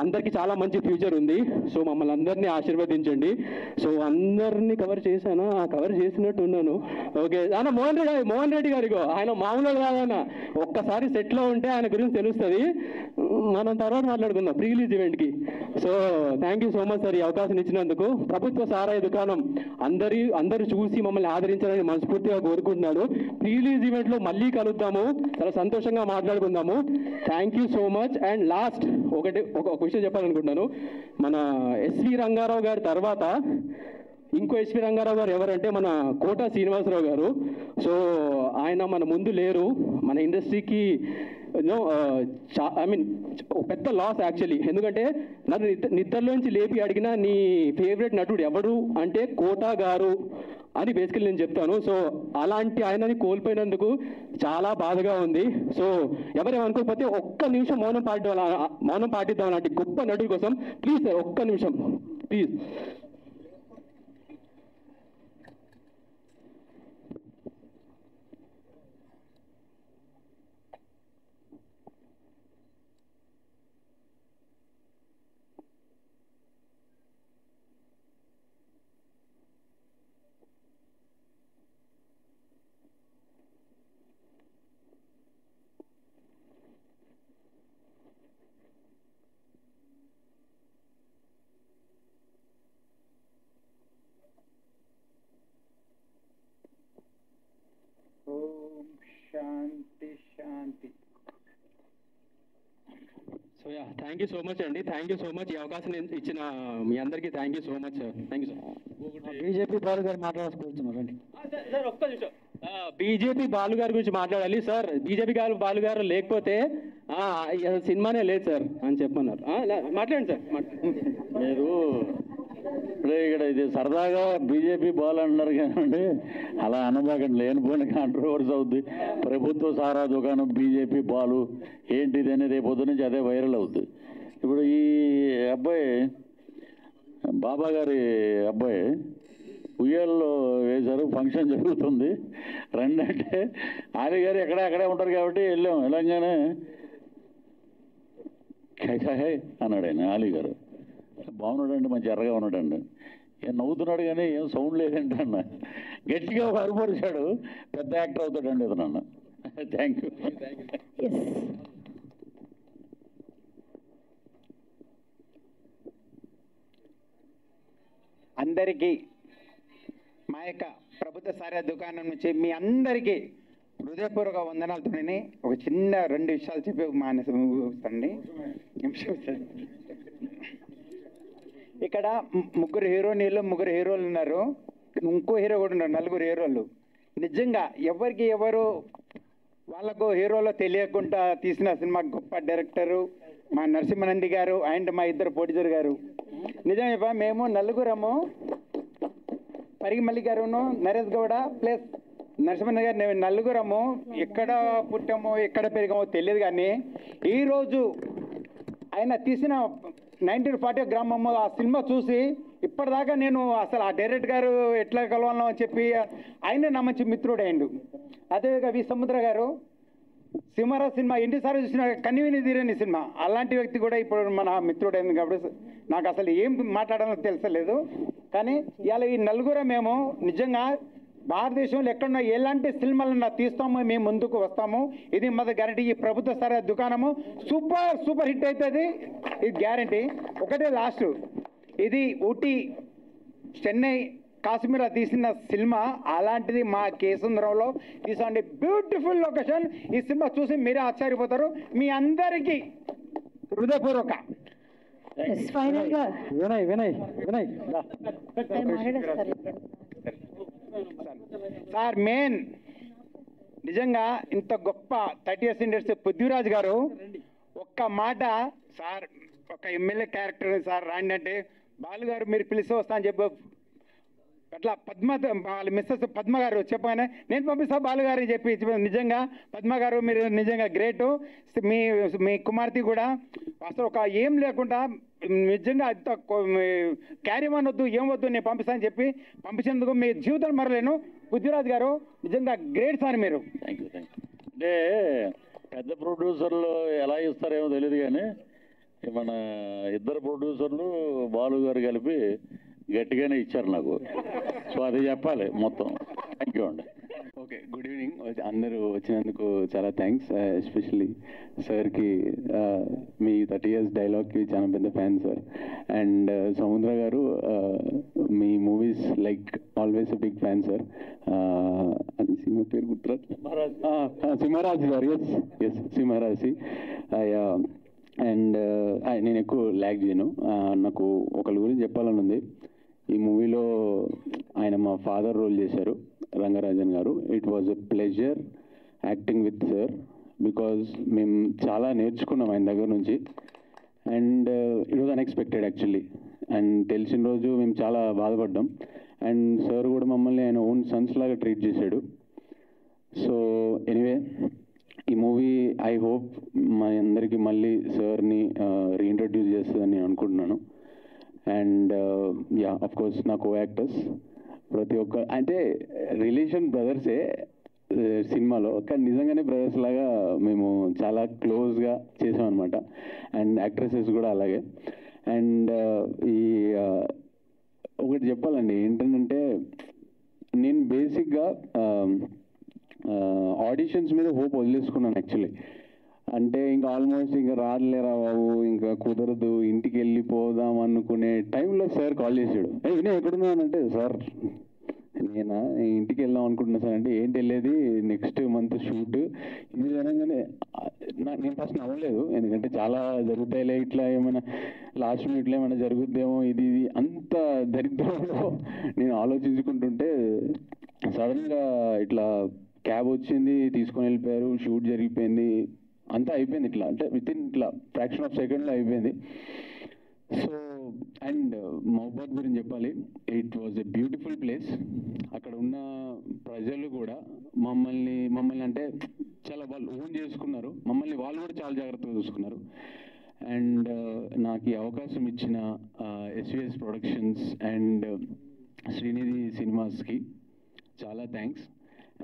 అందరికీ చాలా మంచి ఫ్యూచర్ ఉంది. సో మమ్మల్ని అందరినీ ఆశీర్వదించండి. సో అందరినీ కవర్ చేశాను, కవర్ చేసినట్టు ఉన్నాను. ఓకే అన్న, మోహన్ రెడ్డి గారిగో, ఆయన మామూలుగా కాదన్న, ఒక్కసారి సెట్లో ఉంటే ఆయన గురించి తెలుస్తుంది. మనం తర్వాత మాట్లాడుకుందాం ప్రీ రిలీజ్ ఈవెంట్కి. So thank you so much sir ఈ అవకాశం ఇచ్చినందుకు. ప్రభుత్వ సారాయి దుకాణం అందరూ చూసి మమ్మల్ని ఆదరించాలని మనస్ఫూర్తిగా కోరుకుంటున్నాడు. ప్రీ రిలీజ్ ఈవెంట్లో మళ్ళీ కలుద్దాము, చాలా సంతోషంగా మాట్లాడుకుందాము. Thank you so much. And last ఒక విషయం చెప్పాలనుకుంటున్నాను. మన ఎస్వి రంగారావు గారి తర్వాత ఇంకో ఎస్వి రంగారావు గారు ఎవరంటే మన కోట శ్రీనివాసరావు గారు. సో ఆయన మన ముందు లేరు, మన ఇండస్ట్రీకి ఐ మీన్ పెద్ద లాస్ యాక్చువల్లీ. ఎందుకంటే నన్ను నిద్రలోంచి లేపి అడిగిన నీ ఫేవరెట్ నటుడు ఎవడు అంటే కోటా గారు అని బేసికలీ నేను చెప్తాను. సో అలాంటి ఆయనని కోల్పోయినందుకు చాలా బాధగా ఉంది. సో ఎవరేమనుకోకపోతే ఒక్క నిమిషం మౌనం పాటిద్దాం అలాంటి గొప్ప నటుడి కోసం. ప్లీజ్ సార్, ఒక్క నిమిషం ప్లీజ్. శాంతి శాంతి. So ya, thank you so much అండి. Thank you so much. ఈ అవకాశం ఇచ్చిన మీ అందరికీ thank you so much sir. Thank you sir. BJP Balu గారు మాట్లాడుకుంటున్నారండి. సార్ ఒక్క నిమిషం, బీజేపీ బాలు గారి గురించి మాట్లాడాలి సార్. బీజేపీ గారు బాలు గారు లేకపోతే సినిమానే లేదు సార్ అని చెప్పన్నారు. మాట్లాడండి సార్. మీరు ఇప్పుడే ఇక్కడ ఇది సరదాగా బీజేపీ బాల్ అంటున్నారు కానీ అలా అనబాకండి, లేనిపోయిన కాంట్రవర్సీ అవుద్ది. ప్రభుత్వ సారా దుకాణం బీజేపీ బాలు ఏంటిది అనేది రేపు పొద్దు నుంచి అదే వైరల్ అవుద్ది. ఇప్పుడు ఈ అబ్బాయి బాబా గారి అబ్బాయి ఉయ్యాల్లో వేశారు, ఫంక్షన్ జరుగుతుంది. రండి అంటే ఆలి గారు అక్కడే ఉంటారు కాబట్టి వెళ్ళంగానే హై అన్నాడు ఆయన. ఆలి గారు బాగున్నాడండి, మంచి ఎర్రగా ఉన్నాడండి. నవ్వుతున్నాడు కానీ ఏం సౌండ్ లేదంటే అన్న గట్టిగా వరపరిచాడు. పెద్ద యాక్టర్ అవుతాడండి ఇది నన్ను. Thank you. అందరికీ మా యొక్క ప్రభుత్వ సారా దుకాణం నుంచి మీ అందరికీ హృదయపూర్వక వందనాలతోనే ఒక చిన్న 2 విషయాలు చెప్పి మానేసండి. ఇక్కడ 3 హీరోయిన్లు 3 హీరోలు ఉన్నారు, ఇంకో హీరో కూడా ఉన్నారు, 4 హీరోలు. నిజంగా ఎవరు వాళ్ళకు హీరోలో తెలియకుండా తీసిన సినిమా గొప్ప డైరెక్టరు మా నరసింహనంది గారు అండ్ మా ఇద్దరు ప్రొడ్యూసర్ గారు. నిజం చెప్పా, మేము 4 పరిగిమల్లి గారును నరేష్ గౌడ ప్లస్ నరసింహన్ గారు 4 ఎక్కడ పుట్టామో ఎక్కడ పెరిగామో తెలియదు. కానీ ఈరోజు ఆయన తీసిన 1940 గ్రామము ఆ సినిమా చూసి ఇప్పటిదాకా నేను అసలు ఆ డైరెక్టర్ గారు ఎట్లా కలవాలను అని చెప్పి ఆయన నా మంచి మిత్రుడు అయ్యిండు. అదేవిధంగా వి సముద్ర గారు సింహరాజ్ సినిమా ఎన్నిసార్లు చూసిన కనివిని తీరని సినిమా, అలాంటి వ్యక్తి కూడా ఇప్పుడు మన మిత్రుడు అయింది. కాబట్టి నాకు అసలు ఏం మాట్లాడాలో తెలుసలేదు. కానీ ఇవాళ ఈ 4 మేము నిజంగా భారతదేశంలో ఎక్కడున్నా ఎలాంటి సినిమాలన్నా తీస్తామో మేము ముందుకు వస్తాము. ఇది మన గ్యారంటీ. ఈ ప్రభుత్వ స్థాయి దుకాణము సూపర్ హిట్ అవుతుంది, ఇది గ్యారంటీ. ఒకటే లాస్ట్, ఇది ఊటీ చెన్నై కాశ్మీర్ తీసిన సినిమా, అలాంటిది మా కేసుంద్రంలో తీసుకోండి. Beautiful location. ఈ సినిమా చూసి మీరే ఆశ్చర్యపోతారు. మీ అందరికీ హృదయపూర్వక వినయ్ సార్. మెయిన్ నిజంగా ఇంత గొప్ప 30 years ఇండస్ట్రీ పృథ్వీరాజ్ గారు ఒక్క మాట సార్, ఒక ఎమ్మెల్యే క్యారెక్టర్ సార్ రాండి అంటే బాలు గారు మీరు పిలిస్తే వస్తా అని చెప్పి అట్లా వాళ్ళ మిస్సెస్ పద్మ గారు చెప్పగానే నేను పంపిస్తా బాలు గారు అని చెప్పి నిజంగా పద్మ గారు మీరు నిజంగా గ్రేటు. మీ కుమార్తె కూడా అసలు ఒక ఏం లేకుండా నిజంగా అంత క్యారీ ఆన్ వద్దు ఏం వద్దు నేను పంపిస్తానని చెప్పి పంపించినందుకు మీ జీవితం మరలేను. పృథ్వీరాజ్ గారు నిజంగా గ్రేట్ సార్ మీరు. Thank you. అంటే పెద్ద ప్రొడ్యూసర్లు ఎలా ఇస్తారేమో తెలియదు కానీ మన ఇద్దరు ప్రొడ్యూసర్లు బాలు గారు కలిపి గట్టిగానే ఇచ్చారు నాకు. సో అది చెప్పాలి మొత్తం. థ్యాంక్ యూ అండి. Okay, good evening. అందరూ వచ్చినందుకు చాలా థ్యాంక్స్. ఎస్పెషల్లీ సార్కి మీ 30 years డైలాగ్కి చాలా పెద్ద ఫ్యాన్ సార్. అండ్ సముద్ర గారు మీ movies like always big fan sir. అది సినిమా పేరు గుర్తురా, సింహరాజ్ గారు. ఎస్ సింహరాజి. అండ్ నేను ఎక్కువ ల్యాగ్ చేయను. నాకు ఒకరి గురించి చెప్పాలని ఉంది. ఈ మూవీలో ఆయన మా ఫాదర్ రోల్ చేశారు, రంగరాజన్ గారు. It was a pleasure acting with sir. Because మేము చాలా నేర్చుకున్నాం ఆయన దగ్గర నుంచి. And it was unexpected actually. And తెలిసిన రోజు మేము చాలా బాధపడ్డాం. అండ్ సార్ కూడా మమ్మల్ని ఆయన ఓన్ సన్స్ లాగా ట్రీట్ చేశాడు. సో ఎనీవే, ఈ మూవీ ఐ హోప్ మా అందరికీ మళ్ళీ సార్ని రీఇంట్రడ్యూస్ చేస్తుందని నేను అనుకుంటున్నాను. అండ్ యా, అఫ్ కోర్స్ నా కో యాక్టర్స్ ప్రతి ఒక్క, అంటే రిలేషన్ బ్రదర్సే సినిమాలో, కానీ నిజంగానే బ్రదర్స్ లాగా మేము చాలా క్లోజ్గా చేసాం అనమాట. అండ్ యాక్ట్రెసెస్ కూడా అలాగే. అండ్ ఈ ఒకటి చెప్పాలండి ఏంటంటే, నేను బేసిక్గా ఆడిషన్స్ మీద హోప్ వదిలేసుకున్నాను యాక్చువల్లీ. అంటే ఇంకా ఆల్మోస్ట్ ఇంకా రాదులేరా బాబు, ఇంకా కుదరదు, ఇంటికి వెళ్ళిపోదాం అనుకునే టైంలో సార్ కాల్ చేశాడు. నేను ఎక్కడున్నానంటే, సార్ నేనా ఇంటికి వెళ్దాం అనుకుంటున్నా సార్ అంటే, ఏంటి వెళ్ళేది, నెక్స్ట్ మంత్ షూట్ ఇది అనగానే నేను ఫస్ట్ నవ్వలేదు, ఎందుకంటే చాలా జరుగుతాయిలే ఇట్లా, ఏమైనా లాస్ట్ మినిట్లో ఏమైనా జరుగుద్దేమో ఇది అంత దరిద్రంలో నేను ఆలోచించుకుంటుంటే సడన్గా ఇట్లా క్యాబ్ వచ్చింది, తీసుకొని వెళ్ళిపోయారు, షూట్ జరిగిపోయింది, అంతా అయిపోయింది. ఇట్లా అంటే వితిన్ ఇట్లా ఫ్రాక్షన్ ఆఫ్ సెకండ్లో అయిపోయింది. సో అండ్ మహబాద్ గురించి చెప్పాలి, it was a beautiful place. అక్కడ ఉన్న ప్రజలు కూడా మమ్మల్ని అంటే చాలా వాళ్ళు ఓన్ చేసుకున్నారు, మమ్మల్ని వాళ్ళు కూడా చాలా జాగ్రత్తగా చూసుకున్నారు. అండ్ నాకు ఈ అవకాశం ఇచ్చిన ఎస్విఎస్ ప్రొడక్షన్స్ అండ్ శ్రీనిధి సినిమాస్కి చాలా థ్యాంక్స్.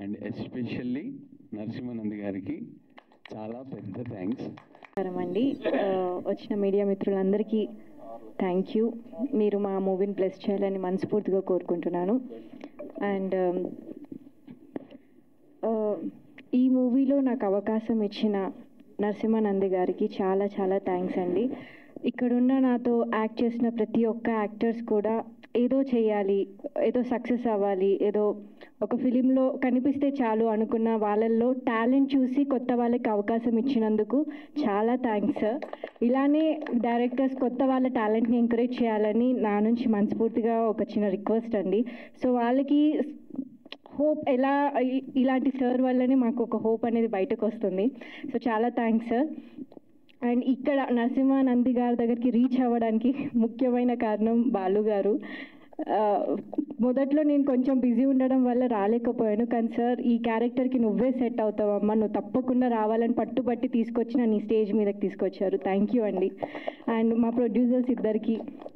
అండ్ ఎస్పెషల్లీ నరసింహానంద్ గారికి చాలా పెద్ద థ్యాంక్స్. అండి, వచ్చిన మీడియా మిత్రులందరికీ థ్యాంక్ యూ. మీరు మా మూవీని బ్లెస్ చేయాలని మనస్ఫూర్తిగా కోరుకుంటున్నాను. అండ్ ఈ మూవీలో నాకు అవకాశం ఇచ్చిన నరసింహానంద్ గారికి చాలా చాలా థ్యాంక్స్ అండి. ఇక్కడున్న నాతో యాక్ట్ చేసిన ప్రతి ఒక్క యాక్టర్స్ కూడా ఏదో చేయాలి, ఏదో సక్సెస్ అవ్వాలి, ఏదో ఒక ఫిలింలో కనిపిస్తే చాలు అనుకున్న వాళ్ళల్లో టాలెంట్ చూసి కొత్త వాళ్ళకి అవకాశం ఇచ్చినందుకు చాలా థ్యాంక్స్ సార్. ఇలానే డైరెక్టర్స్ కొత్త వాళ్ళ టాలెంట్ని ఎంకరేజ్ చేయాలని నా నుంచి మనస్ఫూర్తిగా ఒక చిన్న రిక్వెస్ట్ అండి. సో వాళ్ళకి హోప్ ఎలా ఇలాంటి సార్ వల్లనే మాకు ఒక హోప్ అనేది బయటకు వస్తుంది. సో చాలా థ్యాంక్స్ సార్. అండ్ ఇక్కడ నరసింహానంద్ గారి దగ్గరికి రీచ్ అవ్వడానికి ముఖ్యమైన కారణం బాలు గారు. మొదట్లో నేను కొంచెం బిజీ ఉండడం వల్ల రాలేకపోయాను, కానీ సార్ ఈ క్యారెక్టర్కి నువ్వే సెట్ అవుతావమ్మా, నువ్వు తప్పకుండా రావాలని పట్టుబట్టి తీసుకొచ్చి నన్ను ఈ స్టేజ్ మీదకి తీసుకొచ్చారు. థ్యాంక్ యూ అండి. అండ్ మా ప్రొడ్యూసర్స్ ఇద్దరికి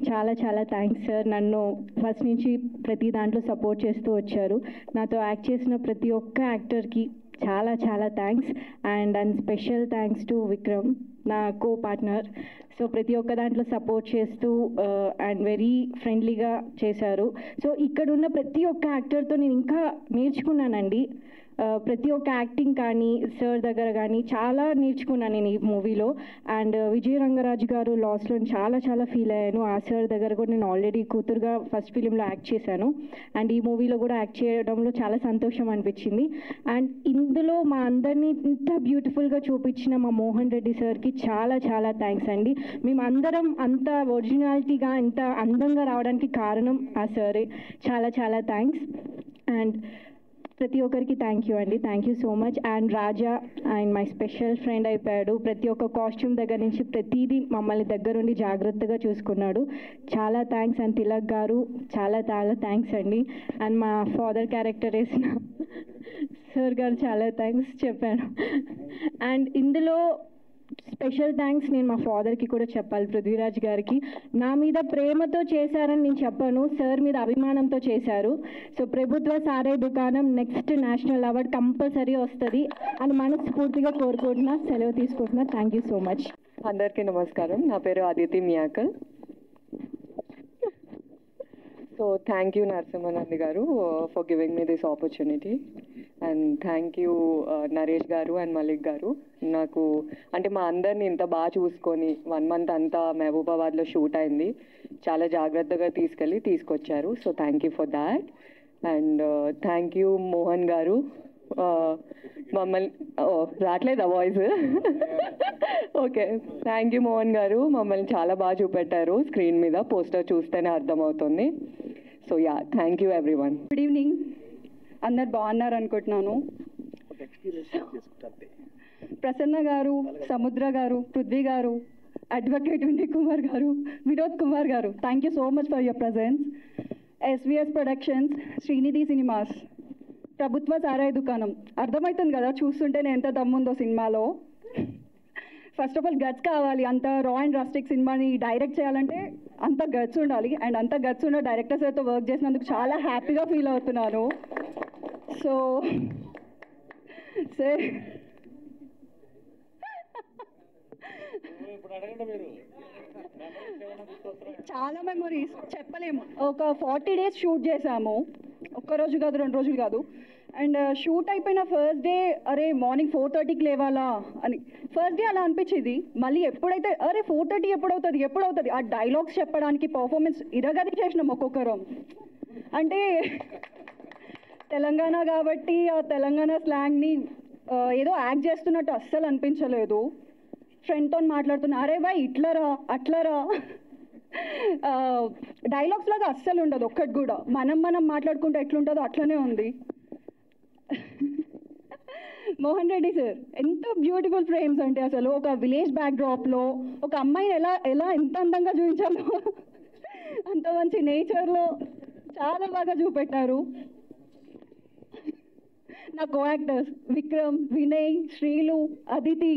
చాలా చాలా థ్యాంక్స్ సార్. నన్ను ఫస్ట్ నుంచి ప్రతి దాంట్లో సపోర్ట్ చేస్తూ వచ్చారు. నాతో యాక్ట్ చేసిన ప్రతి ఒక్క యాక్టర్కి చాలా చాలా thanks. And special thanks to Vikram, నా కో పార్ట్నర్. సో ప్రతి ఒక్క దాంట్లో సపోర్ట్ చేస్తూ అండ్ వెరీ ఫ్రెండ్లీగా చేశారు. సో ఇక్కడ ఉన్న ప్రతి ఒక్క యాక్టర్తో నేను ఇంకా నేర్చుకున్నానండి. ప్రతి ఒక్క యాక్టింగ్ కానీ సార్ దగ్గర కానీ చాలా నేర్చుకున్నాను నేను ఈ మూవీలో. అండ్ విజయ రంగరాజు గారు లాస్లో చాలా చాలా ఫీల్ అయ్యాను. ఆ సార్ దగ్గర కూడా నేను ఆల్రెడీ కూతురుగా ఫస్ట్ ఫిలింలో యాక్ట్ చేశాను, అండ్ ఈ మూవీలో కూడా యాక్ట్ చేయడంలో చాలా సంతోషం అనిపించింది. అండ్ ఇందులో మా అందరినీ ఇంత బ్యూటిఫుల్గా చూపించిన మా మోహన్ రెడ్డి సార్కి చాలా చాలా థ్యాంక్స్ అండి. మేము అందరం అంత ఒరిజినాలిటీగా ఇంత అందంగా రావడానికి కారణం ఆ సారే. చాలా చాలా థ్యాంక్స్. అండ్ ప్రతి ఒక్కరికి థ్యాంక్ యూ అండి. Thank you so much. And Raja and my special friend అయిపోయాడు. ప్రతి ఒక్క కాస్ట్యూమ్ దగ్గర నుంచి ప్రతిదీ మమ్మల్ని దగ్గరుండి జాగ్రత్తగా చూసుకున్నాడు. చాలా థ్యాంక్స్. అండ్ తిలక్ గారు చాలా చాలా థ్యాంక్స్ అండి. అండ్ మా ఫాదర్ క్యారెక్టర్ వేసిన సార్ గారు చాలా థ్యాంక్స్ చెప్పాను. అండ్ ఇందులో స్పెషల్ థ్యాంక్స్ నేను మా ఫాదర్కి కూడా చెప్పాలి, పృథ్వీరాజ్ గారికి. నా మీద ప్రేమతో చేశారని నేను చెప్పాను, సార్ మీద అభిమానంతో చేశారు. సో ప్రభుత్వ సారాయి దుకాణం నెక్స్ట్ నేషనల్ అవార్డ్ కంపల్సరీ వస్తుంది అని మనస్ఫూర్తిగా కోరుకుంటున్నా. సెలవు తీసుకుంటున్నా. Thank you so much. అందరికీ నమస్కారం. నా పేరు Aditi మియాకల్. So thank you Narasimhanand గారు for giving me this opportunity. And thank you Naresh గారు అండ్ మలిక్ గారు. నాకు అంటే మా అందరిని ఇంత బాగా చూసుకొని 1 month అంతా మహబూబాబాద్లో షూట్ అయింది, చాలా జాగ్రత్తగా తీసుకొచ్చారు. So thank you for that. And thank you Mohan గారు. మమ్మల్ని రావట్లేదా voice? Okay. Thank you Mohan గారు, మమ్మల్ని చాలా బాగా చూపెట్టారు స్క్రీన్ మీద, పోస్టర్ చూస్తేనే అర్థమవుతుంది. So ya, thank you everyone. Good evening. అందరు బాగున్నారు అనుకుంటున్నాను. ప్రసన్న గారు, సముద్ర గారు, పృథ్వీ గారు, అడ్వకేట్ వినయ్ కుమార్ గారు, వినోద్ కుమార్ గారు, thank you so much for your presence. SVS productions, Srinidhi cinemas, ప్రభుత్వ సారాయి దుకాణం. అర్థమవుతుంది కదా చూస్తుంటేనే ఎంత దమ్ముందో సినిమాలో. ఫస్ట్ ఆఫ్ ఆల్ గట్స్ కావాలి. అంత రా అండ్ రస్టిక్ సినిమాని డైరెక్ట్ చేయాలంటే అంత గట్స్ ఉండాలి. అండ్ అంత గట్స్ ఉన్న డైరెక్టర్స్తో వర్క్ చేసినందుకు చాలా హ్యాపీగా ఫీల్ అవుతున్నాను. సో సార్ చాలా మెమొరీస్ చెప్పలేము. ఒక 40 days షూట్ చేసాము. ఒక్కరోజు కాదు, 2 రోజులు కాదు. అండ్ షూట్ అయిపోయిన ఫస్ట్ డే అరే మార్నింగ్ 4:30కి లేవాలా అని ఫస్ట్ డే అలా అనిపించింది. మళ్ళీ ఎప్పుడైతే అరే 4:30 ఎప్పుడవుతుంది ఆ డైలాగ్స్ చెప్పడానికి పర్ఫార్మెన్స్ ఇరగది చేసినాం ఒక్కొక్కరం. అంటే తెలంగాణ కాబట్టి ఆ తెలంగాణ స్లాంగ్ని ఏదో యాక్ట్ చేస్తున్నట్టు అస్సలు అనిపించలేదు. ఫ్రెండ్తో మాట్లాడుతున్నా అరే బాయ్ ఇట్లరా అట్లరా, డైలాగ్స్ లాగా అస్సలు ఉండదు ఒక్కటి కూడా. మనం మాట్లాడుకుంటే ఎట్లుంటుందో అట్లనే ఉంది. మోహన్ రెడ్డి సార్ ఎంత బ్యూటిఫుల్ ఫ్రేమ్స్ అంటే అసలు ఒక విలేజ్ బ్యాక్డ్రాప్లో ఒక అమ్మాయిని ఎలా ఎంత అందంగా చూపించాలో అంత మంచి నేచర్లో చాలా బాగా చూపెట్టారు. నా కో యాక్టర్స్ విక్రమ్, వినయ్, శ్రీలు, అదితి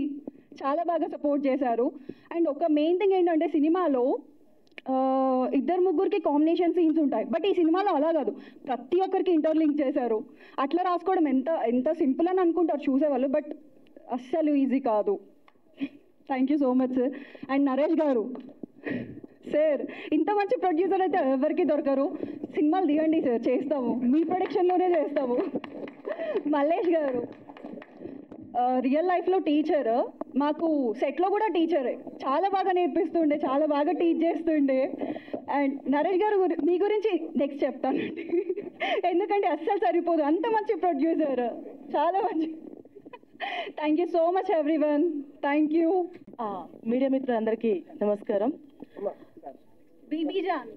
చాలా బాగా సపోర్ట్ చేశారు. అండ్ ఒక మెయిన్ థింగ్ ఏంటంటే సినిమాలో 2-3కి కాంబినేషన్ సీన్స్ ఉంటాయి. బట్ ఈ సినిమాలో అలా కాదు, ప్రతి ఒక్కరికి ఇంటర్లింక్ చేశారు. అట్లా రాసుకోవడం ఎంత సింపుల్ అని అనుకుంటారు చూసేవాళ్ళు, బట్ అస్సలు ఈజీ కాదు. Thank you so much sir. And Naresh గారు సార్ ఇంత మంచి ప్రొడ్యూసర్ అయితే ఎవరికి దొరకరు. సినిమాలు తీయండి సార్, చేస్తాము, మీ ప్రొడక్షన్లోనే చేస్తాము. మల్లేష్ గారు రియల్ లైఫ్లో టీచర్, మాకు సెట్లో కూడా టీచరే, చాలా బాగా నేర్పిస్తుండే, చాలా బాగా టీచ్ చేస్తుండే. అండ్ నరేష్ గారు మీ గురించి నెక్స్ట్ చెప్తానండి, ఎందుకంటే అస్సలు సరిపోదు, అంత మంచి ప్రొడ్యూసర్, చాలా మంచి. Thank you so much everyone. Thank you. Media మిత్రులందరికీ నమస్కారం. బీబీజాన్,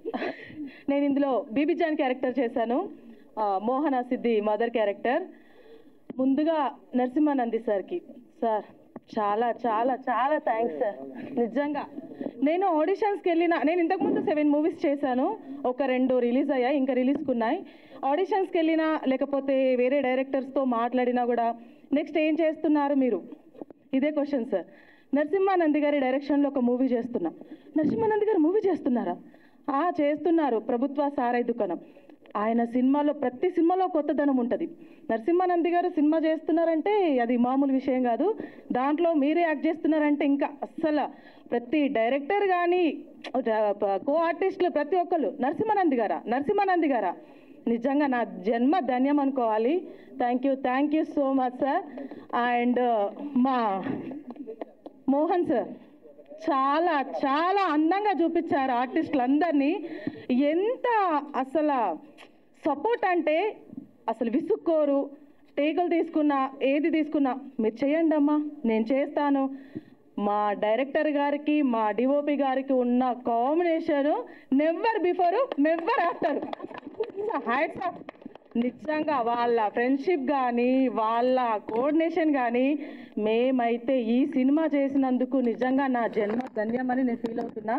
నేను ఇందులో బీబీజాన్ క్యారెక్టర్ చేశాను, మోహన సిద్ధి మదర్ క్యారెక్టర్. ముందుగా నరసింహానంది సార్కి సార్ చాలా చాలా చాలా థ్యాంక్స్ సార్. నిజంగా నేను ఆడిషన్స్కి నేను ఇంతకుముందు 7 movies చేశాను, ఒక 2 రిలీజ్ అయ్యాయి, ఇంకా రిలీజ్కున్నాయి. ఆడిషన్స్కి వెళ్ళినా లేకపోతే వేరే డైరెక్టర్స్తో మాట్లాడినా కూడా నెక్స్ట్ ఏం చేస్తున్నారు మీరు, ఇదే క్వశ్చన్ సార్. నరసింహానంది గారి డైరెక్షన్లో ఒక మూవీ చేస్తున్నా. నరసింహానంది గారు మూవీ చేస్తున్నారా? చేస్తున్నారు, ప్రభుత్వ సారాయి దుకాణం. ఆయన సినిమాలో ప్రతి సినిమాలో కొత్తదనం ఉంటుంది. నరసింహానంది గారు సినిమా చేస్తున్నారంటే అది మామూలు విషయం కాదు. దాంట్లో మీరే యాక్ట్ చేస్తున్నారంటే ఇంకా అస్సలు ప్రతి డైరెక్టర్ కానీ కో ఆర్టిస్టులు ప్రతి ఒక్కళ్ళు నరసింహానంది గారా నిజంగా నా జన్మ ధన్యం అనుకోవాలి. Thank you so much sir. And మా మోహన్ సార్ చాలా చాలా అందంగా చూపించారు ఆర్టిస్టులందరినీ. ఎంత అసలు సపోర్ట్ అంటే అసలు విసుక్కోరు. టేకులు తీసుకున్నా ఏది తీసుకున్నా మీరు చేయండి అమ్మా నేను చేస్తాను. మా డైరెక్టర్ గారికి మా డిఓపి గారికి ఉన్న combination never before never after. Hats off. నిజంగా వాళ్ళ ఫ్రెండ్షిప్ కానీ వాళ్ళ కోఆర్డినేషన్ కానీ మేమైతే ఈ సినిమా చేసినందుకు నిజంగా నా జన్మ ధన్యమని నేను ఫీల్ అవుతున్నా.